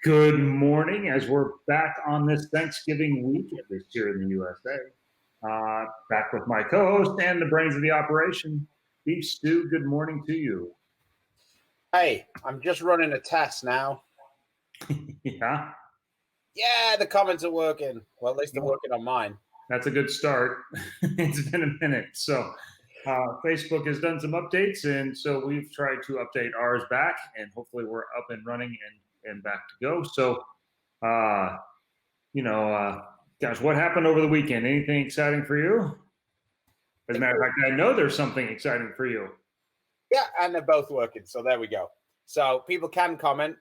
Good morning, as we're back on this Thanksgiving week, at least here in the USA. Back with my co-host and the brains of the operation, Beef Stew. Good morning to you. Hey, I'm just running a test now. Yeah? Yeah, the comments are working. Well, at least they're working on mine. That's a good start. It's been a minute. So Facebook has done some updates, and so we've tried to update ours back, and hopefully we're up and running and back to go. So, gosh, what happened over the weekend? Anything exciting for you? As a matter of fact, I know there's something exciting for you. Yeah, and they're both working. So there we go. So people can comment.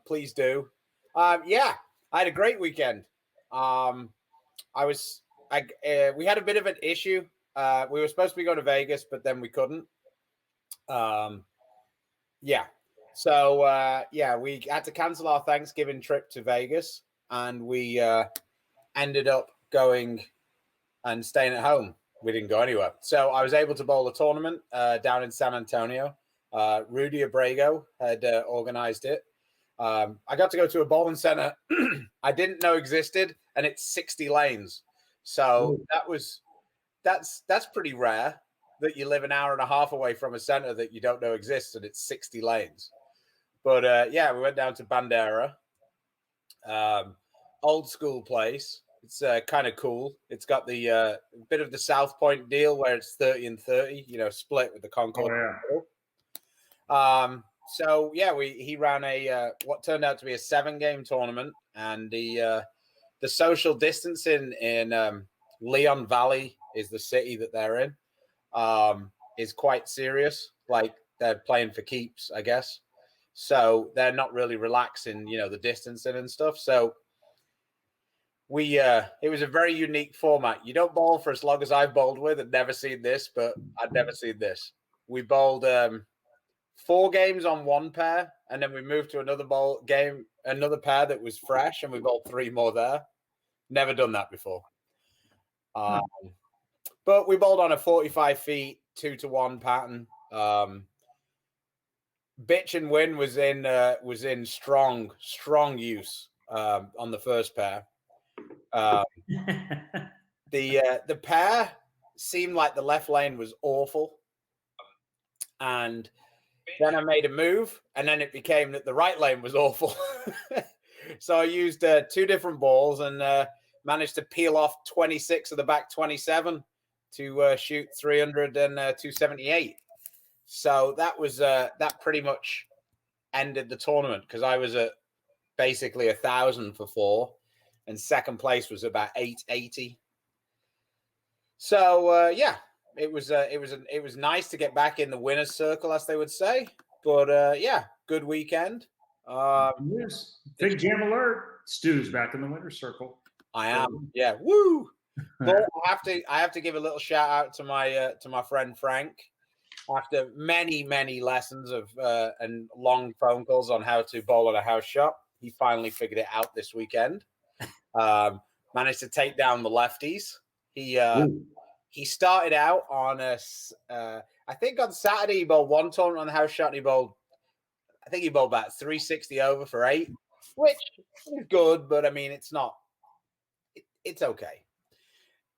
Please do. Yeah, I had a great weekend. We had a bit of an issue. We were supposed to be going to Vegas, but then we couldn't. Yeah. So, we had to cancel our Thanksgiving trip to Vegas, and we ended up going and staying at home. We didn't go anywhere. So I was able to bowl a tournament down in San Antonio. Rudy Abrego had organized it. I got to go to a bowling center I didn't know existed, and it's 60 lanes. So that's pretty rare that you live an hour and a half away from a center that you don't know exists, and it's 60 lanes. But we went down to Bandera, old school place. It's kind of cool. It's got the bit of the South Point deal where it's 30 and 30, split with the Concord. Oh, yeah. He ran a what turned out to be a 7-game tournament, and the social distancing in Leon Valley is the city that they're in is quite serious. Like, they're playing for keeps, I guess. So they're not really relaxing, the distancing and stuff. So it was a very unique format. You don't bowl for as long as I've bowled with. I'd never seen this, but I'd never seen this. We bowled 4 games on one pair, and then we moved to another pair that was fresh, and we bowled 3 more there. Never done that before. But we bowled on a 45 feet, 2-1 pattern. Bitch and Win was in strong use on the first pair. The pair seemed like the left lane was awful, and then I made a move, and then it became that the right lane was awful. So I used 2 different balls and managed to peel off 26 of the back 27 to shoot 300 and 278. So that was that pretty much ended the tournament, because I was at basically 1,000 for 4, and second place was about 880. So it was nice to get back in the winner's circle, as they would say. But good weekend. Yes. Big jam alert. Stu's back in the winner's circle. I am. Yeah. Woo. But I have to give a little shout out to my friend Frank. After many lessons of and long phone calls on how to bowl at a house shot, he finally figured it out this weekend. Managed to take down the lefties. He started out on I think on Saturday he bowled 1 tournament on the house shot, and he bowled about 360 over for 8, which is good, but I mean, it's not. It's okay.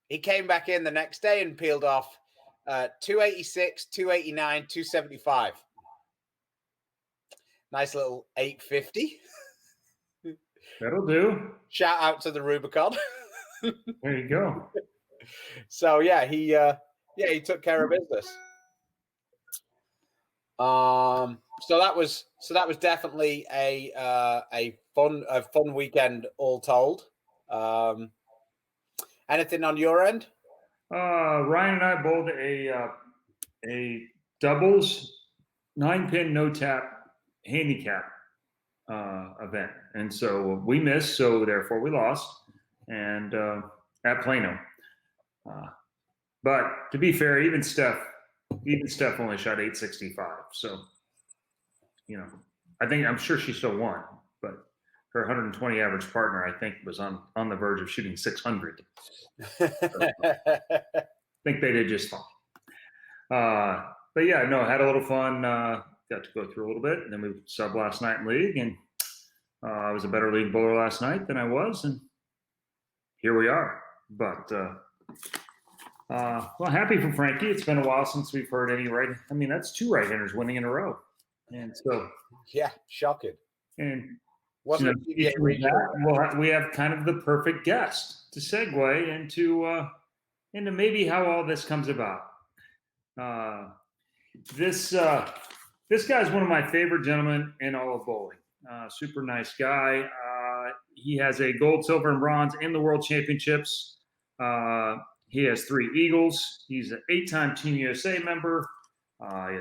He came back in the next day and peeled off 286, 289, 275. Nice little 850. That'll do. Shout out to the Rubicon. There you go. So he took care of business. So that was definitely a fun weekend, all told. Anything on your end? Ryan and I bowled a doubles 9-pin no tap handicap event, and so we missed, so therefore we lost, and at Plano. But to be fair, even Steph only shot 865. So, I'm sure she still won, but her 120 average partner, I think, was on the verge of shooting 600. So, I think they did just fine. But yeah, no, had a little fun. Got to go through a little bit, and then we subbed last night in league, and I was a better lead bowler last night than I was, and here we are. But well, happy for Frankie. It's been a while since we've heard any right. I mean, that's 2 right-handers winning in a row, and so yeah, shocking. And wasn't we have kind of the perfect guest to segue into maybe how all this comes about. This guy's one of my favorite gentlemen in all of bowling. Super nice guy. He has a gold, silver, and bronze in the World Championships. He has 3 Eagles. He's an 8-time Team USA member. He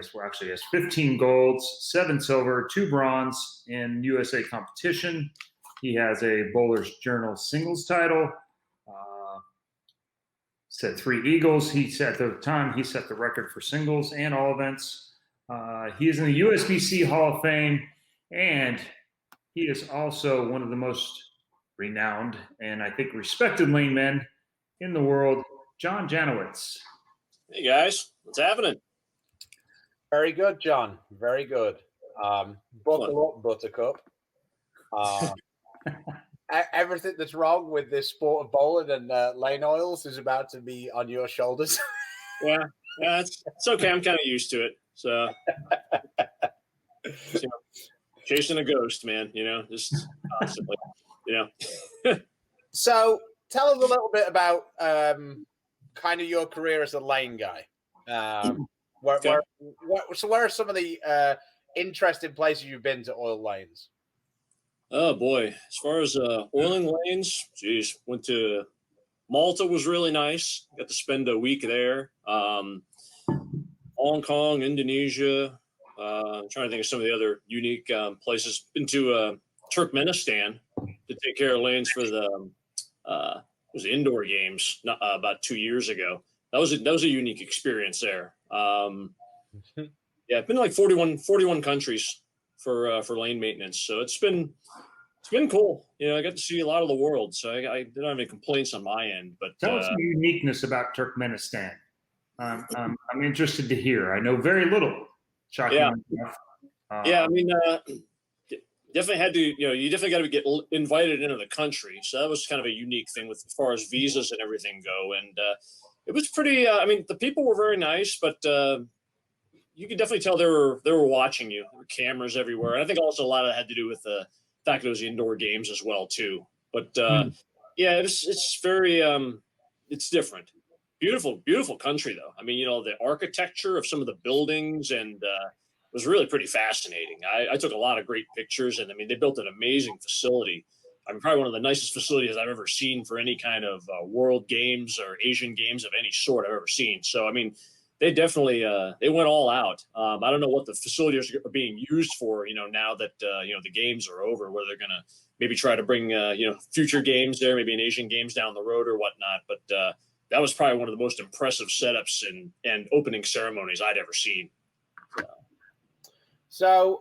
has 15 golds, 7 silver, 2 bronze in USA competition. He has a Bowler's Journal singles title. Set 3 Eagles. At the time, he set the record for singles and all events. He is in the USBC Hall of Fame, and he is also one of the most renowned and I think respected lane men in the world, John Janawicz. Hey guys, what's happening? Very good, John. Very good. Buckle up, Buttercup. Everything that's wrong with this sport of bowling and lane oils is about to be on your shoulders. Yeah, it's okay. I'm kind of used to it. So, chasing a ghost, man. Just constantly. So, tell us a little bit about kind of your career as a lane guy. Where are some of the interesting places you've been to oil lanes? Oh boy, as far as oiling lanes, geez, went to Malta, was really nice. Got to spend a week there. Hong Kong, Indonesia. I'm trying to think of some of the other unique places. Been to Turkmenistan to take care of lanes for the indoor games about 2 years ago. That was a unique experience there. Yeah, I've been to like 41 countries for lane maintenance. So it's been cool. I got to see a lot of the world. So I didn't have any complaints on my end. But tell us the uniqueness about Turkmenistan. I'm interested to hear. I know very little. Shocking. Yeah, I mean, definitely had to. You definitely got to get invited into the country. So that was kind of a unique thing with as far as visas and everything go. And it was pretty. I mean, the people were very nice, but you could definitely tell they were watching you. There were cameras everywhere. And I think also a lot of it had to do with the fact that it was indoor games as well too. But yeah, it's very it's different. Beautiful country though. I mean, the architecture of some of the buildings and was really pretty fascinating. I took a lot of great pictures, and I mean, they built an amazing facility. I mean, probably one of the nicest facilities I've ever seen for any kind of world games or Asian games of any sort I've ever seen. So, I mean, they definitely they went all out. I don't know what the facilities are being used for, now that the games are over, where they're going to maybe try to bring future games there, maybe an Asian games down the road or whatnot. But that was probably one of the most impressive setups and opening ceremonies I'd ever seen. So,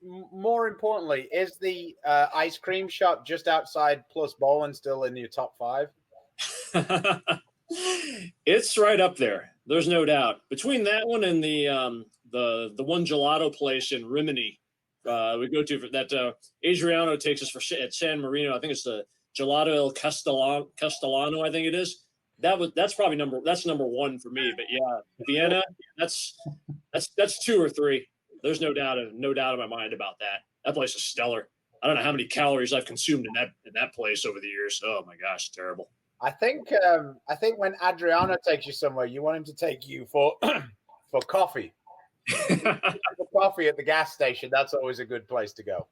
more importantly, is the ice cream shop just outside Plus Bowling still in your top 5? It's right up there. There's no doubt. Between that one and the one gelato place in Rimini, we go to for that. Adriano takes us at San Marino. I think it's the Gelato El Castellano. I think it is. That's probably number 1 for me. But yeah, Vienna. That's 2 or 3. There's no doubt in my mind about that. That place is stellar. I don't know how many calories I've consumed in that place over the years. Oh my gosh, terrible. I think when Adriano takes you somewhere, you want him to take you for coffee. For coffee at the gas station. That's always a good place to go.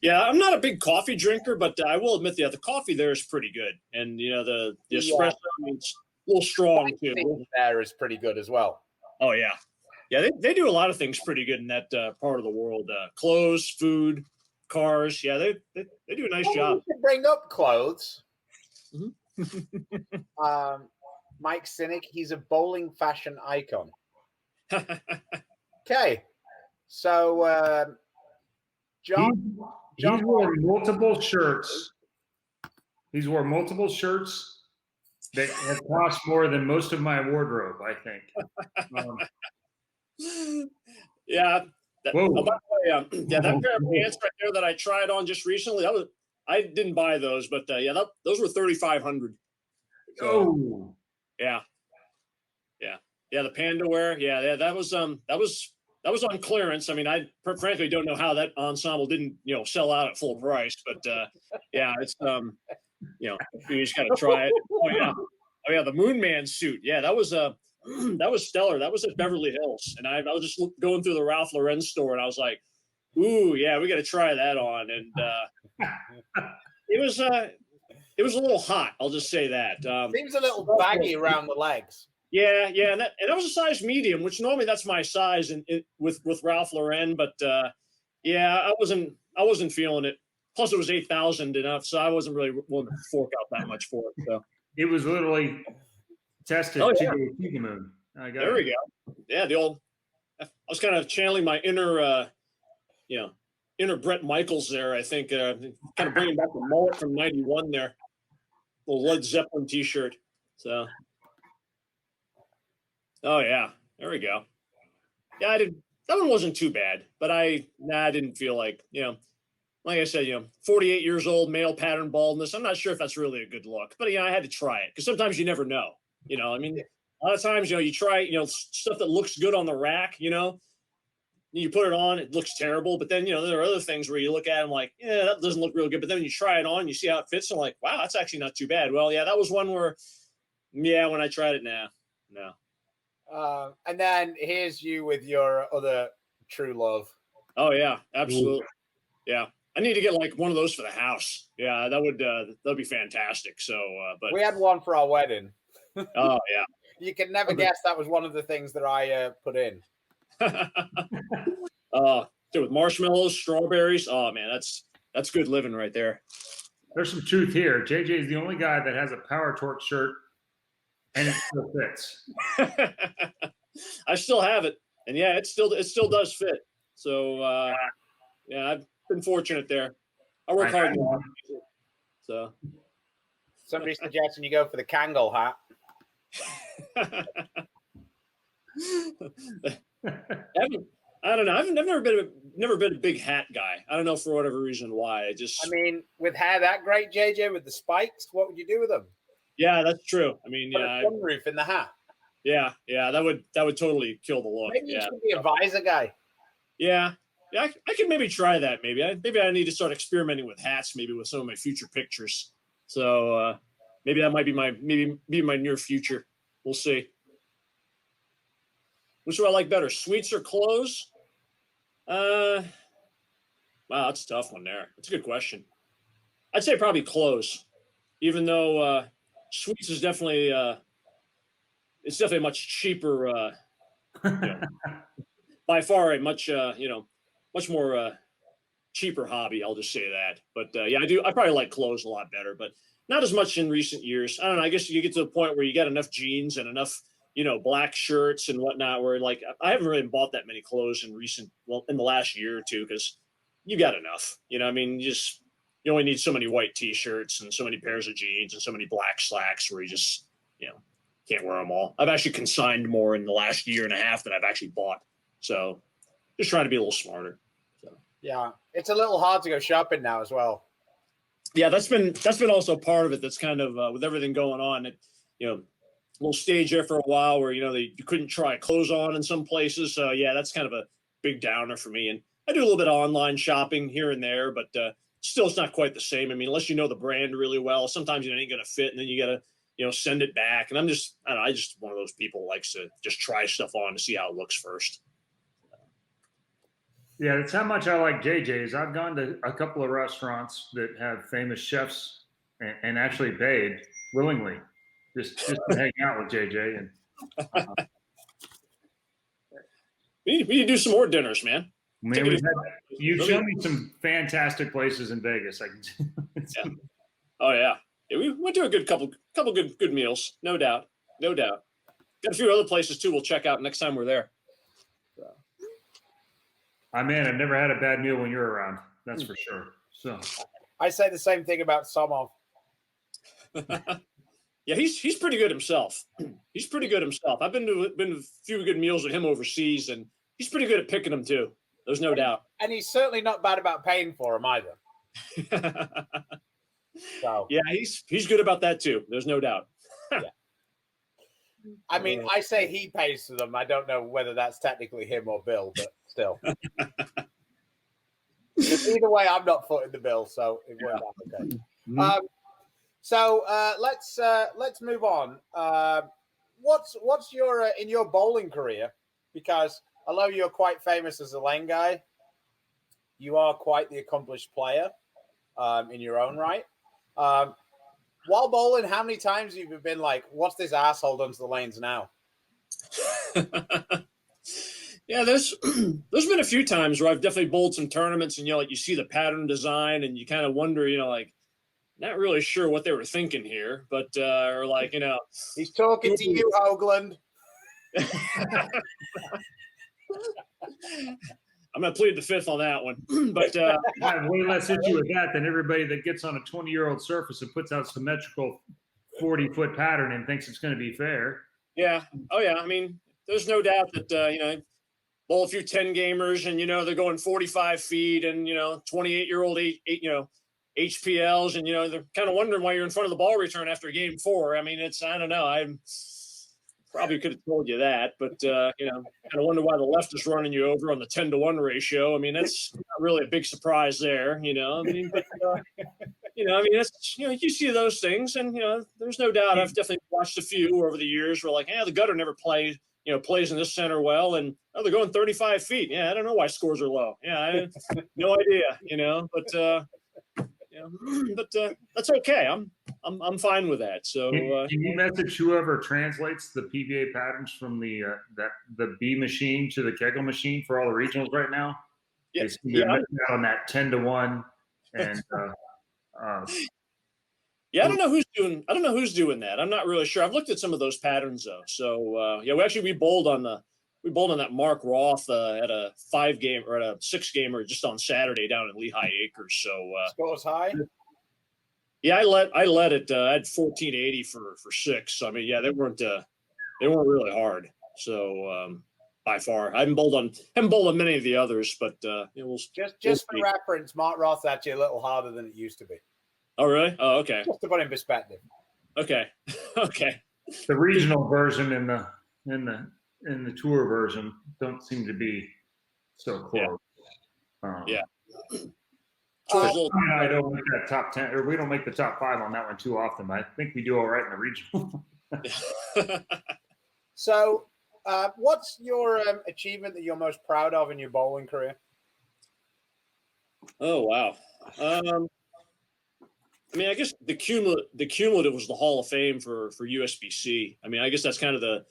Yeah, I'm not a big coffee drinker, but I will admit the coffee there is pretty good, and the espresso is a little strong too. There is pretty good as well. Oh yeah. Yeah, they do a lot of things pretty good in that part of the world. Clothes, food, cars. Yeah, they do a nice job. You bring up clothes. Mm-hmm. Mike Cynic, he's a bowling fashion icon. Okay, so John wore multiple shirts. He's wore multiple shirts that have cost more than most of my wardrobe, I think. Yeah, Whoa. Oh, by the way, yeah, that pair of pants right there that I tried on just recently, I didn't buy those, but yeah, those were 3,500. So, Oh. yeah, the panda wear, that was on clearance. I mean, I frankly don't know how that ensemble didn't sell out at full price, but yeah, it's you just got to try it. Oh yeah, the Moon Man suit, yeah, that was that was stellar. That was at Beverly Hills, and I was just going through the Ralph Lauren store, and I was like, ooh, yeah, we got to try that on, and it was a little hot. I'll just say that. Seems a little baggy around the legs. Yeah, and that was a size medium, which normally that's my size with Ralph Lauren, but yeah, I wasn't feeling it. Plus, it was 8,000 enough, so I wasn't really willing to fork out that much for it. So it was literally tested to the moon. There we go. Yeah, I was kind of channeling my inner Brett Michaels there. I think kind of bringing back the mullet from '91 there, the Led Zeppelin T-shirt. So. Oh yeah, there we go. Yeah, that one wasn't too bad, but I didn't feel like, like I said, 48 years old, male pattern baldness. I'm not sure if that's really a good look, but I had to try it because sometimes you never know. I mean, a lot of times, you try, stuff that looks good on the rack, you put it on, it looks terrible, but then, there are other things where you look at them like, yeah, that doesn't look real good, but then when you try it on, you see how it fits, and like, wow, that's actually not too bad. Well, yeah, that was one where, yeah, when I tried it, no. And then here's you with your other true love. Oh yeah, absolutely. Yeah, I need to get like one of those for the house. Yeah, that'd be fantastic. So, but we had one for our wedding. Oh yeah, you can never guess that was one of the things that I put in. With marshmallows, strawberries. Oh man, that's good living right there. There's some truth here. JJ is the only guy that has a Power Torque shirt. And it still fits. I still have it, and yeah, it still does fit. So yeah, I've been fortunate there. I work hard. So somebody's suggesting you go for the Kegel hat. I don't know. I've never been a big hat guy. I don't know for whatever reason why. I mean, with hair that great, JJ, with the spikes, what would you do with them? Yeah, that's true. I mean, yeah, sunroof in the hat. Yeah, that would totally kill the look. Maybe you should be a visor guy. Yeah, I could maybe try that. Maybe I need to start experimenting with hats. Maybe with some of my future pictures. So maybe that might be my near future. We'll see. Which do I like better, sweets or clothes? Wow, that's a tough one there. That's a good question. I'd say probably clothes, even though. Sweets is definitely it's definitely much cheaper, by far a much much more cheaper hobby. I'll just say that. But yeah, I probably like clothes a lot better, but not as much in recent years. I don't know. I guess you get to the point where you got enough jeans and enough black shirts and whatnot, where like I haven't really bought that many clothes in the last year or two because you got enough. I mean, you only need so many white T-shirts and so many pairs of jeans and so many black slacks where you just, can't wear them all. I've actually consigned more in the last year and a half than I've actually bought. So just trying to be a little smarter. So yeah, it's a little hard to go shopping now as well. Yeah, that's been also part of it. That's kind of with everything going on. A little stage there for a while where you couldn't try clothes on in some places. So yeah, that's kind of a big downer for me. And I do a little bit of online shopping here and there, but still, it's not quite the same. I mean, unless you know the brand really well, sometimes it ain't going to fit, and then you got to, send it back. And I don't know, I just one of those people who likes to just try stuff on to see how it looks first. Yeah, that's how much I like JJ's. I've gone to a couple of restaurants that have famous chefs and actually paid willingly just to hang out with JJ. And we need to do some more dinners, man. Man, you've shown me some fantastic places in Vegas. Yeah. Oh yeah. We went to a couple good meals, no doubt. Got a few other places too. We'll check out next time we're there. I've never had a bad meal when you're around. That's for sure. So I say the same thing about Somov. Yeah, he's pretty good himself. I've been to a few good meals with him overseas, and he's pretty good at picking them too. There's no doubt. And he's certainly not bad about paying for them either. So yeah, he's good about that too. There's no doubt. yeah. I mean, I say he pays for them. I don't know whether that's technically him or Bill, but still. Either way, I'm not footing the bill, so it worked out okay. Mm-hmm. So let's move on. What's your in your bowling career? Because although you're quite famous as a lane guy, you are quite the accomplished player in your own right. While bowling, how many times have you been like, "What's this asshole done to the lanes now?" Yeah, there's been a few times where I've definitely bowled some tournaments, and like you see the pattern design, and you kind of wonder, like, not really sure what they were thinking here, but or like, he's talking to you, Hoagland. I'm gonna plead the fifth on that one, but I have way less issue with that than everybody that gets on a 20-year-old surface and puts out symmetrical 40-foot pattern and thinks it's going to be fair. Yeah. Oh yeah. I mean, there's no doubt that bowl a few 10 gamers and they're going 45 feet and 28-year-old HPLs and they're kind of wondering why you're in front of the ball return after game 4. I mean, I don't know. I probably could have told you that, but kind of wonder why the left is running you over on the 10-to-1 ratio. I mean, that's not really a big surprise there. I mean, but that's you see those things, and there's no doubt I've definitely watched a few over the years where like, the gutter never plays in this center well, and they're going 35 feet. Yeah, I don't know why scores are low. Yeah, I have no idea. But that's okay. I'm fine with that. So can you message whoever translates the PBA patterns from the B machine to the Kegel machine for all the regionals right now? Yeah, on that 10-to-1 and. Yeah, I don't know who's doing that. I'm not really sure. I've looked at some of those patterns though. So we bowled on that Mark Roth at a 5-game or at a 6-gamer just on Saturday down in Lehigh Acres. So scores high. Yeah, I let it. I had 1480 for 6. So, I mean, yeah, they weren't really hard. So by far, I haven't bowled on many of the others, but we'll just for reference, Mark Roth's actually a little harder than it used to be. Oh, really? Oh, okay. Just to put in perspective. Okay. Okay. The regional version and the tour version don't seem to be so close. Yeah. I don't make that top 10, or we don't make the top 5 on that one too often. But I think we do all right in the regional. So, what's your achievement that you're most proud of in your bowling career? Oh wow. I mean, I guess the cumulative was the Hall of Fame for USBC. I mean, I guess that's kind of the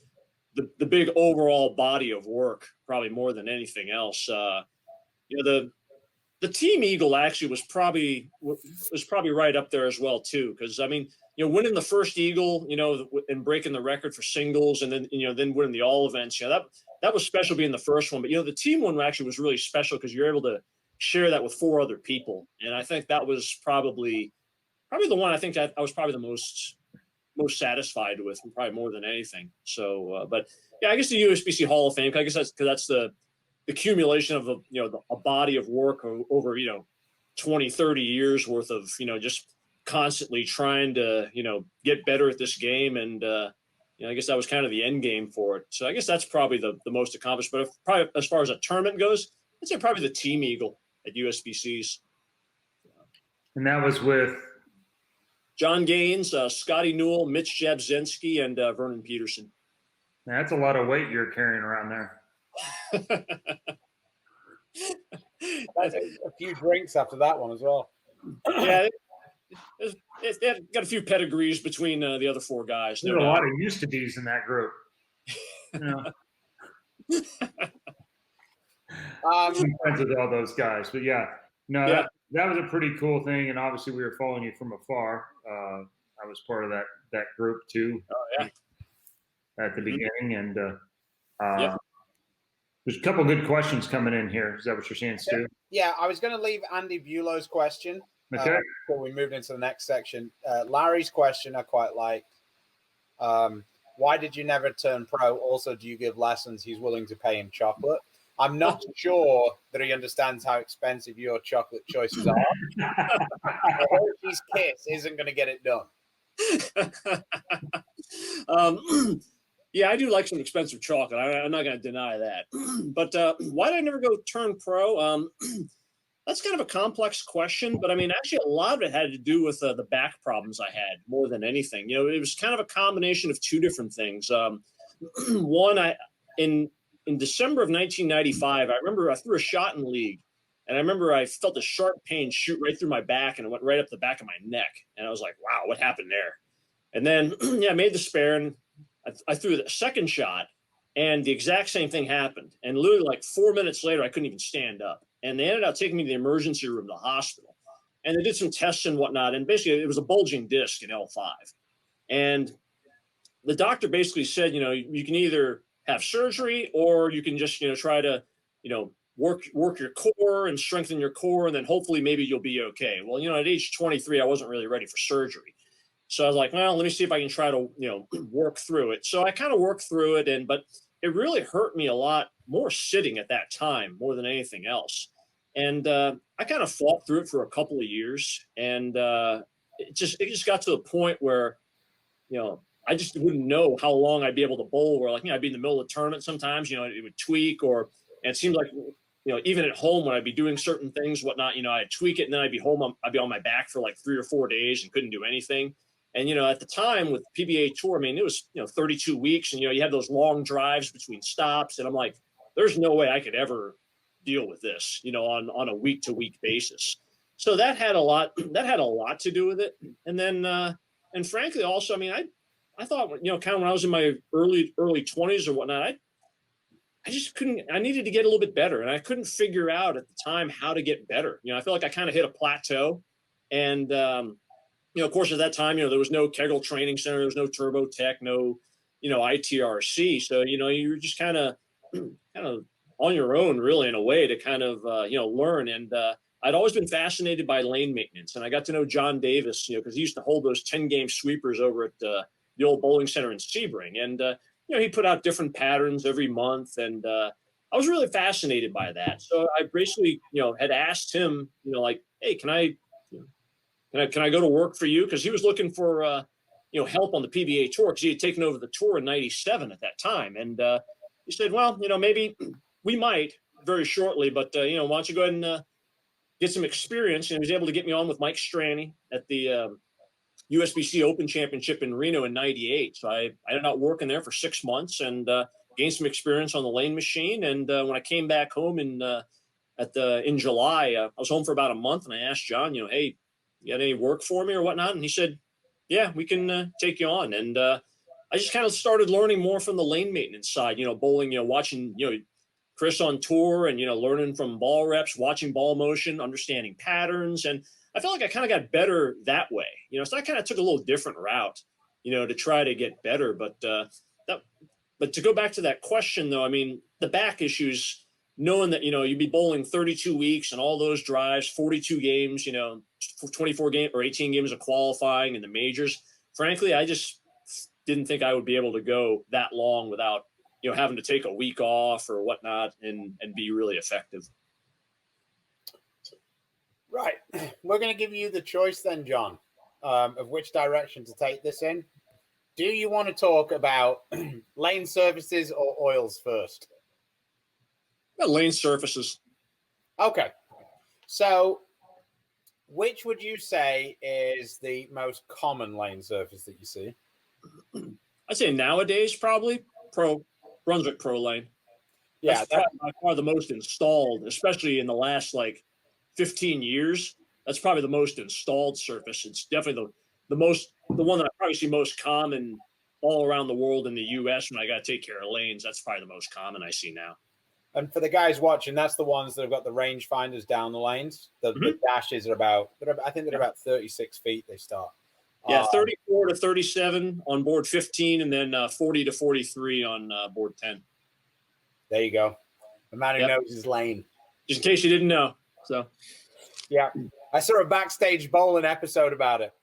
big overall body of work, probably more than anything else. The Team Eagle actually was probably right up there as well too, because I mean, winning the first Eagle, and breaking the record for singles, and then then winning the all events, that was special being the first one. But the team one actually was really special because you're able to share that with 4 other people, and I think that was probably the one I think that I was probably the most satisfied with, probably more than anything. So, but yeah, I guess the USBC Hall of Fame. I guess that's the accumulation of a body of work over 20, 30 years worth of just constantly trying to get better at this game, and I guess that was kind of the end game for it. So I guess that's probably the most accomplished. But probably as far as a tournament goes, I'd say probably the Team Eagle at USBCs. And that was with John Gaines, Scotty Newell, Mitch Jabzinski, and Vernon Peterson. That's a lot of weight you're carrying around there. A few drinks after that one as well. Yeah, they've got a few pedigrees between the other 4 guys. There's a lot of used to be's in that group. I'm friends with all those guys, but that was a pretty cool thing, and obviously we were following you from afar. I was part of that group too. Oh yeah. At the beginning, and there's a couple good questions coming in here. Is that what you're saying, Stu? Yeah, I was going to leave Andy Bulow's question before we moved into the next section. Larry's question I quite liked. Why did you never turn pro? Also, do you give lessons? He's willing to pay him chocolate. I'm not sure that he understands how expensive your chocolate choices are. Hershey's Kiss isn't going to get it done. Yeah, I do like some expensive chocolate. I'm not going to deny that. But why did I never go turn pro? That's kind of a complex question. But I mean, actually, a lot of it had to do with the back problems I had more than anything. You know, it was kind of a combination of two different things. One, in December of 1995, I remember I threw a shot in league, and I remember I felt a sharp pain shoot right through my back, and it went right up the back of my neck. And I was like, wow, what happened there? And then, yeah, I made the spare, and I threw the second shot, and the exact same thing happened. And literally like 4 minutes later, I couldn't even stand up. And they ended up taking me to the emergency room, the hospital. And they did some tests and whatnot. And basically, it was a bulging disc in L5. And the doctor basically said, you know, you can either have surgery or you can just, you know, try to, you know, work your core and strengthen your core. And then hopefully maybe you'll be okay. Well, you know, at age 23, I wasn't really ready for surgery. So I was like, well, let me see if I can try to, you know, work through it. So I kind of worked through it, but it really hurt me a lot more sitting at that time more than anything else. And I kind of fought through it for a couple of years, and it just got to the point where, you know, I just wouldn't know how long I'd be able to bowl. Where, like, you know, I'd be in the middle of the tournament sometimes, you know, it would tweak, and it seemed like, you know, even at home when I'd be doing certain things, whatnot, you know, I'd tweak it, and then I'd be home, I'd be on my back for like 3 or 4 days and couldn't do anything. And, you know, at the time with PBA Tour, I mean, it was, you know, 32 weeks, and, you know, you had those long drives between stops. And I'm like, there's no way I could ever deal with this, you know, on a week to week basis. So that had a lot to do with it. And then, and frankly, also, I mean, I thought, you know, kind of when I was in my early 20s or whatnot, I just couldn't, I needed to get a little bit better. And I couldn't figure out at the time how to get better. You know, I feel like I kind of hit a plateau. And, you know, of course, at that time, you know, there was no Kegel training center, there was no Turbo Tech, no, you know, ITRC. So, you know, you were just kind of on your own, really, in a way, to kind of, you know, learn. And I'd always been fascinated by lane maintenance. And I got to know John Davis, you know, because he used to hold those 10-game sweepers over at the old bowling center in Sebring. And, you know, he put out different patterns every month. And I was really fascinated by that. So I basically, you know, had asked him, you know, like, hey, can I go to work for you? Because he was looking for, you know, help on the PBA Tour, because he had taken over the tour in '97 at that time. And he said, well, you know, maybe we might very shortly, but, you know, why don't you go ahead and get some experience? And he was able to get me on with Mike Strani at the USBC Open Championship in Reno in '98. So I ended up working there for 6 months and gained some experience on the lane machine. And when I came back home in July, I was home for about a month, and I asked John, you know, hey, you got any work for me or whatnot? And he said, yeah, we can take you on. And I just kind of started learning more from the lane maintenance side, you know, bowling, you know, watching, you know, Chris on tour and, you know, learning from ball reps, watching ball motion, understanding patterns. And I felt like I kind of got better that way, you know, so I kind of took a little different route, you know, to try to get better. But to go back to that question, though, I mean, the back issues, knowing that, you know, you'd be bowling 32 weeks and all those drives, 42 games, you know, 24 games or 18 games of qualifying in the majors. Frankly, I just didn't think I would be able to go that long without, you know, having to take a week off or whatnot and be really effective. Right. We're going to give you the choice then, John, of which direction to take this in. Do you want to talk about lane surfaces or oils first? Lane surfaces. Okay. So which would you say is the most common lane surface that you see? I'd say nowadays, probably Brunswick Pro Lane. Yeah. That's by far the most installed, especially in the last like 15 years. That's probably the most installed surface. It's definitely the one that I probably see most common all around the world in the US when I got to take care of lanes. That's probably the most common I see now. And for the guys watching, that's the ones that have got the range finders down the lanes. The dashes are about, I think they're about 36 feet they start. Yeah, 34 to 37 on board 15, and then 40 to 43 on board 10. There you go. The man who knows his lane. Just in case you didn't know. So, yeah. I saw a backstage bowling episode about it.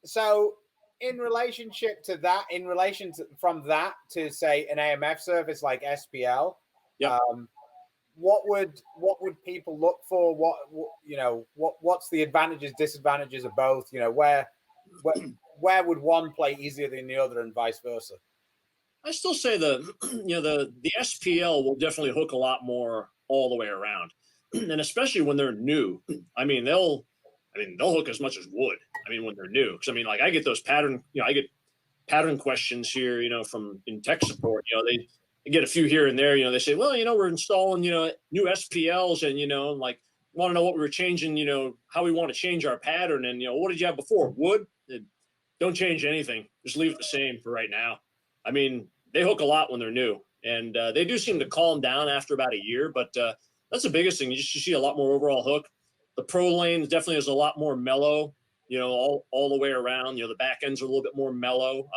So in relationship to that, in relation to from that to say an AMF surface like SPL, Yep. what would people look for? What's the advantages, disadvantages of both? Where would one play easier than the other, and vice versa? I still say the SPL will definitely hook a lot more all the way around, and especially when they're new. They'll hook as much as wood. When they're new, because like I get those pattern, I get pattern questions here, from in tech support. They get a few here and there. They say, well, we're installing, new SPLs, and like want to know what we were changing, how we want to change our pattern, and what did you have before? Wood? Don't change anything. Just leave it the same for right now. They hook a lot when they're new, and they do seem to calm down after about a year. But that's the biggest thing. You see a lot more overall hook. The Pro Lane definitely is a lot more mellow, all the way around. The back ends are a little bit more mellow.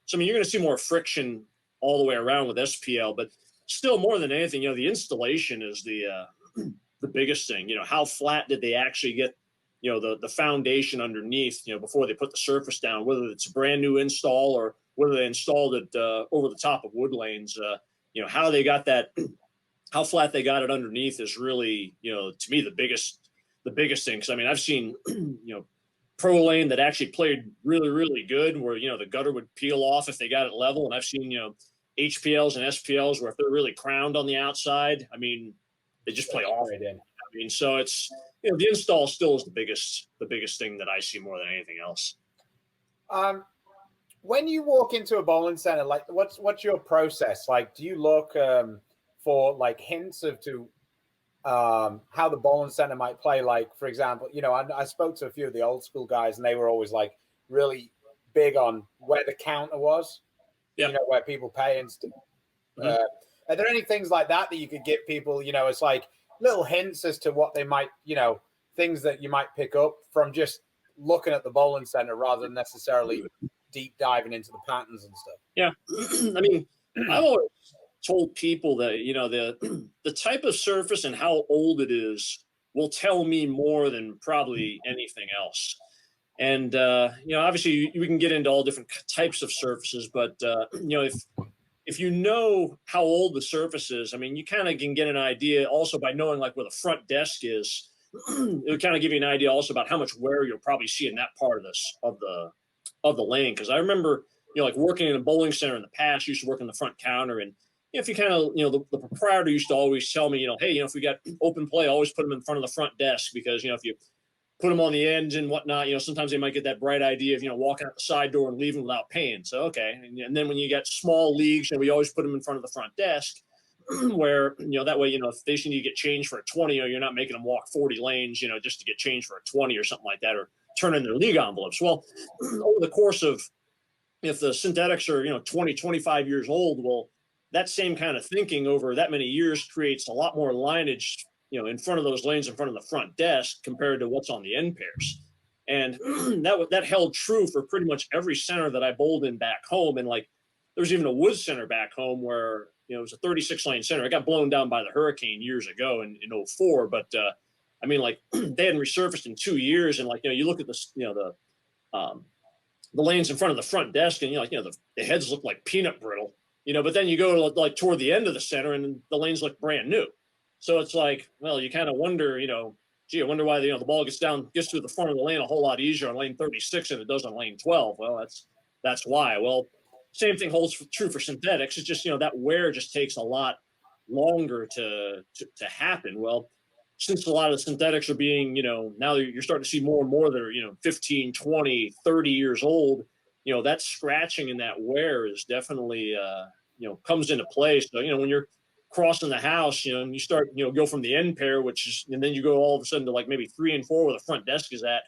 So you're going to see more friction all the way around with SPL. But still, more than anything, the installation is the biggest thing. How flat did they actually get, the foundation underneath, before they put the surface down, whether it's a brand new install or whether they installed it over the top of wood lanes. How they got that, how flat they got it underneath is really, to me, the biggest thing. Because I've seen, Pro Lane that actually played really, really good, where the gutter would peel off if they got it level, and I've seen HPLs and SPLs where if they're really crowned on the outside, they just play off. So it's the install still is the biggest thing that I see more than anything else. When you walk into a bowling center, like what's your process? Like, do you look for like hints to how the bowling center might play? Like, for example, I spoke to a few of the old school guys, and they were always like really big on where the counter was, where people pay and stuff. Are there any things like that you could give people? It's like little hints as to what they might, things that you might pick up from just looking at the bowling center rather than necessarily deep diving into the patterns and stuff. Yeah. I've always told people that, the type of surface and how old it is will tell me more than probably anything else. And, obviously we can get into all different types of surfaces, but, if you know how old the surface is, you kind of can get an idea also by knowing like where the front desk is. It'll kind of give you an idea also about how much wear you'll probably see in that part of the lane. Because I remember, like working in a bowling center in the past, used to work in the front counter, and if you kind of, the proprietor used to always tell me, hey, if we got open play, always put them in front of the front desk, because if you put them on the ends and whatnot, sometimes they might get that bright idea of, walking out the side door and leaving without paying. So, okay. And then when you get small leagues, we always put them in front of the front desk where, that way, if they need to get changed for a 20, you're not making them walk 40 lanes, just to get changed for a 20 or something like that, or turn in their league envelopes. Well, over the course of, if the synthetics are, 20, 25 years old, well, that same kind of thinking over that many years creates a lot more lineage, in front of those lanes, in front of the front desk, compared to what's on the end pairs. And that held true for pretty much every center that I bowled in back home. And like, there was even a wood center back home where, it was a 36 lane center. It got blown down by the hurricane years ago in 04. But like they hadn't resurfaced in 2 years. And like, you look at the lanes in front of the front desk, and the heads look like peanut brittle, but then you go to like toward the end of the center and the lanes look brand new. So it's like, well, you kind of wonder, I wonder why the ball gets to the front of the lane a whole lot easier on lane 36 than it does on lane 12. Well, that's why. Well, same thing holds true for synthetics. It's just, that wear just takes a lot longer to happen. Well, since a lot of the synthetics are being, now you're starting to see more and more that are, 15, 20, 30 years old, that scratching and that wear is definitely, comes into play. So, when you're crossing the house, and you start, go from the end pair, and then you go all of a sudden to like maybe 3 and 4 where the front desk is at,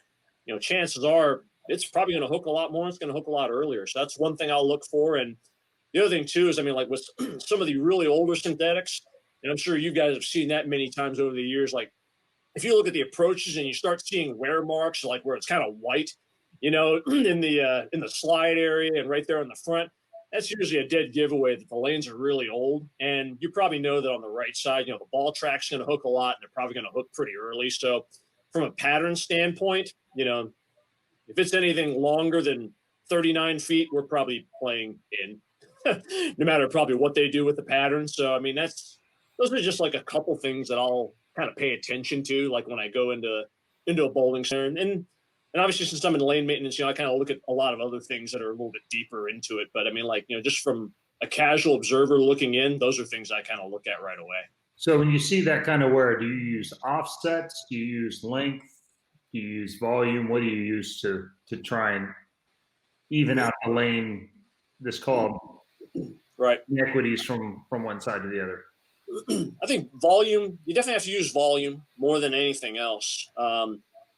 chances are it's probably going to hook a lot more. It's going to hook a lot earlier. So that's one thing I'll look for. And the other thing too is, like with some of the really older synthetics, and I'm sure you guys have seen that many times over the years, like if you look at the approaches and you start seeing wear marks, like where it's kind of white, in the slide area and right there on the front, that's usually a dead giveaway that the lanes are really old. And you probably know that on the right side, the ball track's going to hook a lot, and they're probably going to hook pretty early. So from a pattern standpoint, if it's anything longer than 39 feet, we're probably playing in, no matter probably what they do with the pattern. So, I mean, those are just like a couple things that I'll kind of pay attention to, like when I go into a bowling center. And obviously, since I'm in lane maintenance, I kind of look at a lot of other things that are a little bit deeper into it. But I mean, like, just from a casual observer looking in, those are things I kind of look at right away. So when you see that kind of wear, do you use offsets? Do you use length? Do you use volume? What do you use to try and even out the lane? This called inequities from one side to the other. I think volume. You definitely have to use volume more than anything else.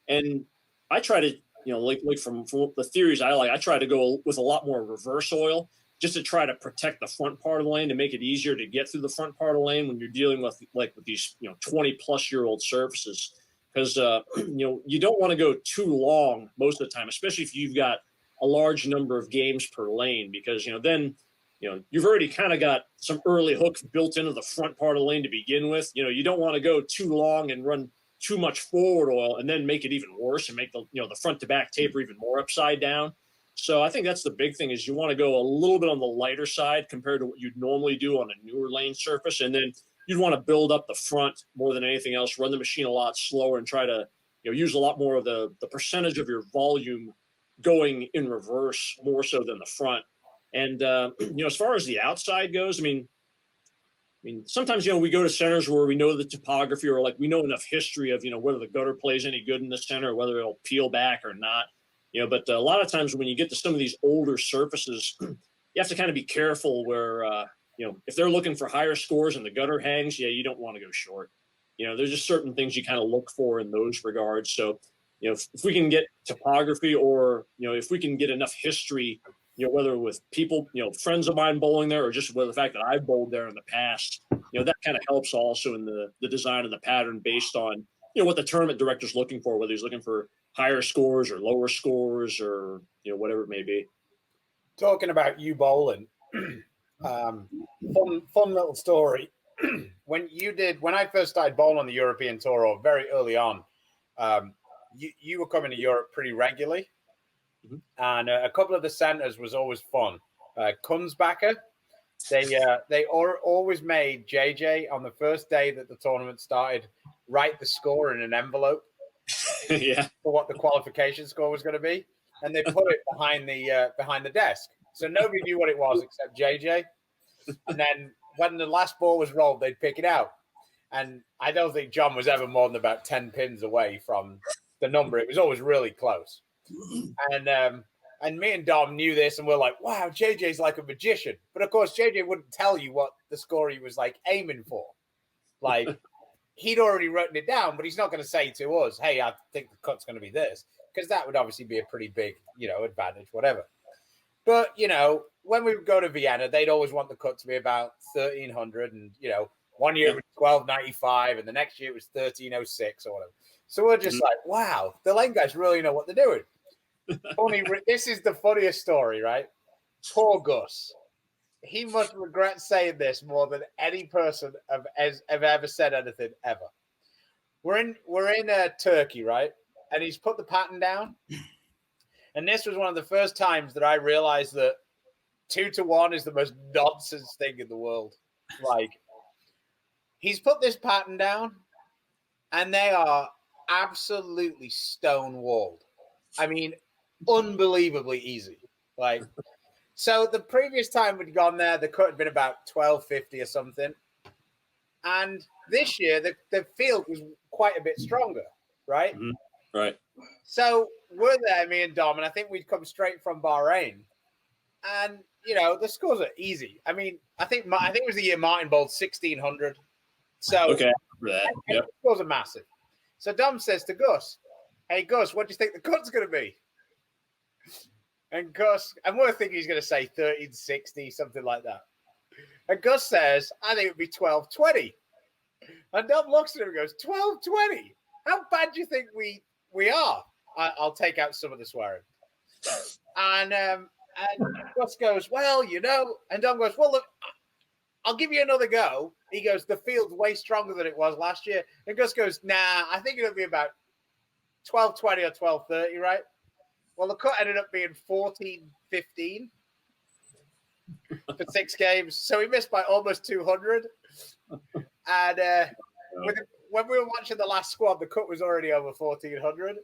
And I try to, like from the theories I like, I try to go with a lot more reverse oil, just to try to protect the front part of the lane, to make it easier to get through the front part of the lane when you're dealing with these 20-plus-year-old surfaces, because you don't want to go too long most of the time, especially if you've got a large number of games per lane, because then you've already kind of got some early hooks built into the front part of the lane to begin with. You don't want to go too long and run too much forward oil and then make it even worse and make the front to back taper even more upside down. So I think that's the big thing, is you want to go a little bit on the lighter side compared to what you'd normally do on a newer lane surface. And then you'd want to build up the front more than anything else, run the machine a lot slower, and try to use a lot more of the percentage of your volume going in reverse more so than the front. And, as far as the outside goes, I mean, sometimes, we go to centers where we know the topography, or like we know enough history of, whether the gutter plays any good in the center, or whether it'll peel back or not. But a lot of times when you get to some of these older surfaces, you have to kind of be careful where, if they're looking for higher scores and the gutter hangs, you don't want to go short. There's just certain things you kind of look for in those regards. So, if we can get topography, or, if we can get enough history, whether with people, friends of mine bowling there, or just with the fact that I've bowled there in the past, that kind of helps also in the design of the pattern based on, what the tournament director's looking for, whether he's looking for higher scores or lower scores, or, whatever it may be. Talking about you bowling, fun little story. When I first started bowling on the European tour, or very early on, you were coming to Europe pretty regularly. Mm-hmm. And a couple of the centers was always fun. Kunzbacher, they always made JJ on the first day that the tournament started write the score in an envelope for what the qualification score was going to be, and they put it behind the desk, so nobody knew what it was except JJ. And then when the last ball was rolled, they'd pick it out, and I don't think John was ever more than about 10 pins away from the number. It was always really close. And me and Dom knew this, and we're like, wow, JJ's like a magician. But of course, JJ wouldn't tell you what the score he was like aiming for. Like, he'd already written it down, but he's not going to say to us, hey, I think the cut's going to be this, because that would obviously be a pretty big, advantage, whatever. But, when we would go to Vienna, they'd always want the cut to be about 1,300. And, one year it was 1,295, and the next year it was 1,306 or whatever. So we're just like, wow, the lane guys really know what they're doing. This is the funniest story, right? Poor Gus. He must regret saying this more than any person have ever said anything ever. We're in Turkey, right? And he's put the pattern down. And this was one of the first times that I realized that 2-1 is the most nonsense thing in the world. Like, he's put this pattern down, and they are absolutely stone-walled. I mean, unbelievably easy. Like, so the previous time we'd gone there, the cut had been about 1,250 or something. And this year, the field was quite a bit stronger, right? Mm-hmm. Right. So we're there, me and Dom, and I think we'd come straight from Bahrain. And, the scores are easy. I mean, I think it was the year Martin bowled 1,600. So okay, for that. Yep. The scores are massive. So Dom says to Gus, hey, Gus, what do you think the cut's going to be? And we're thinking he's going to say 1,360, something like that. And Gus says, I think it would be 1,220. And Dom looks at him and goes, 1,220? How bad do you think we are? I'll take out some of the swearing. And Gus goes, well, and Dom goes, well, look, I'll give you another go. He goes, the field's way stronger than it was last year. And Gus goes, nah, I think it'll be about 1,220 or 1,230, right? Well, the cut ended up being 14-15 for 6 games. So he missed by almost 200. And when we were watching the last squad, the cut was already over 1,400.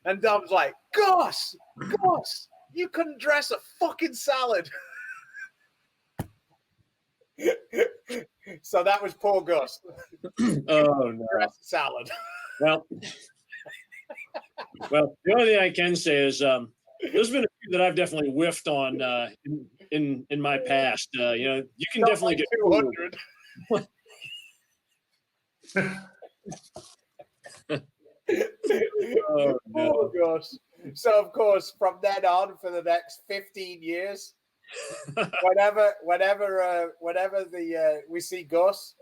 And Dom's like, Goss, you couldn't dress a fucking salad. So that was poor Gus. Oh, no. Dress a salad. Well, the only thing I can say is there's been a few that I've definitely whiffed on in my past. You can Not definitely like get 200. Oh gosh. So of course, from then on for the next 15 years, whenever we see Gus,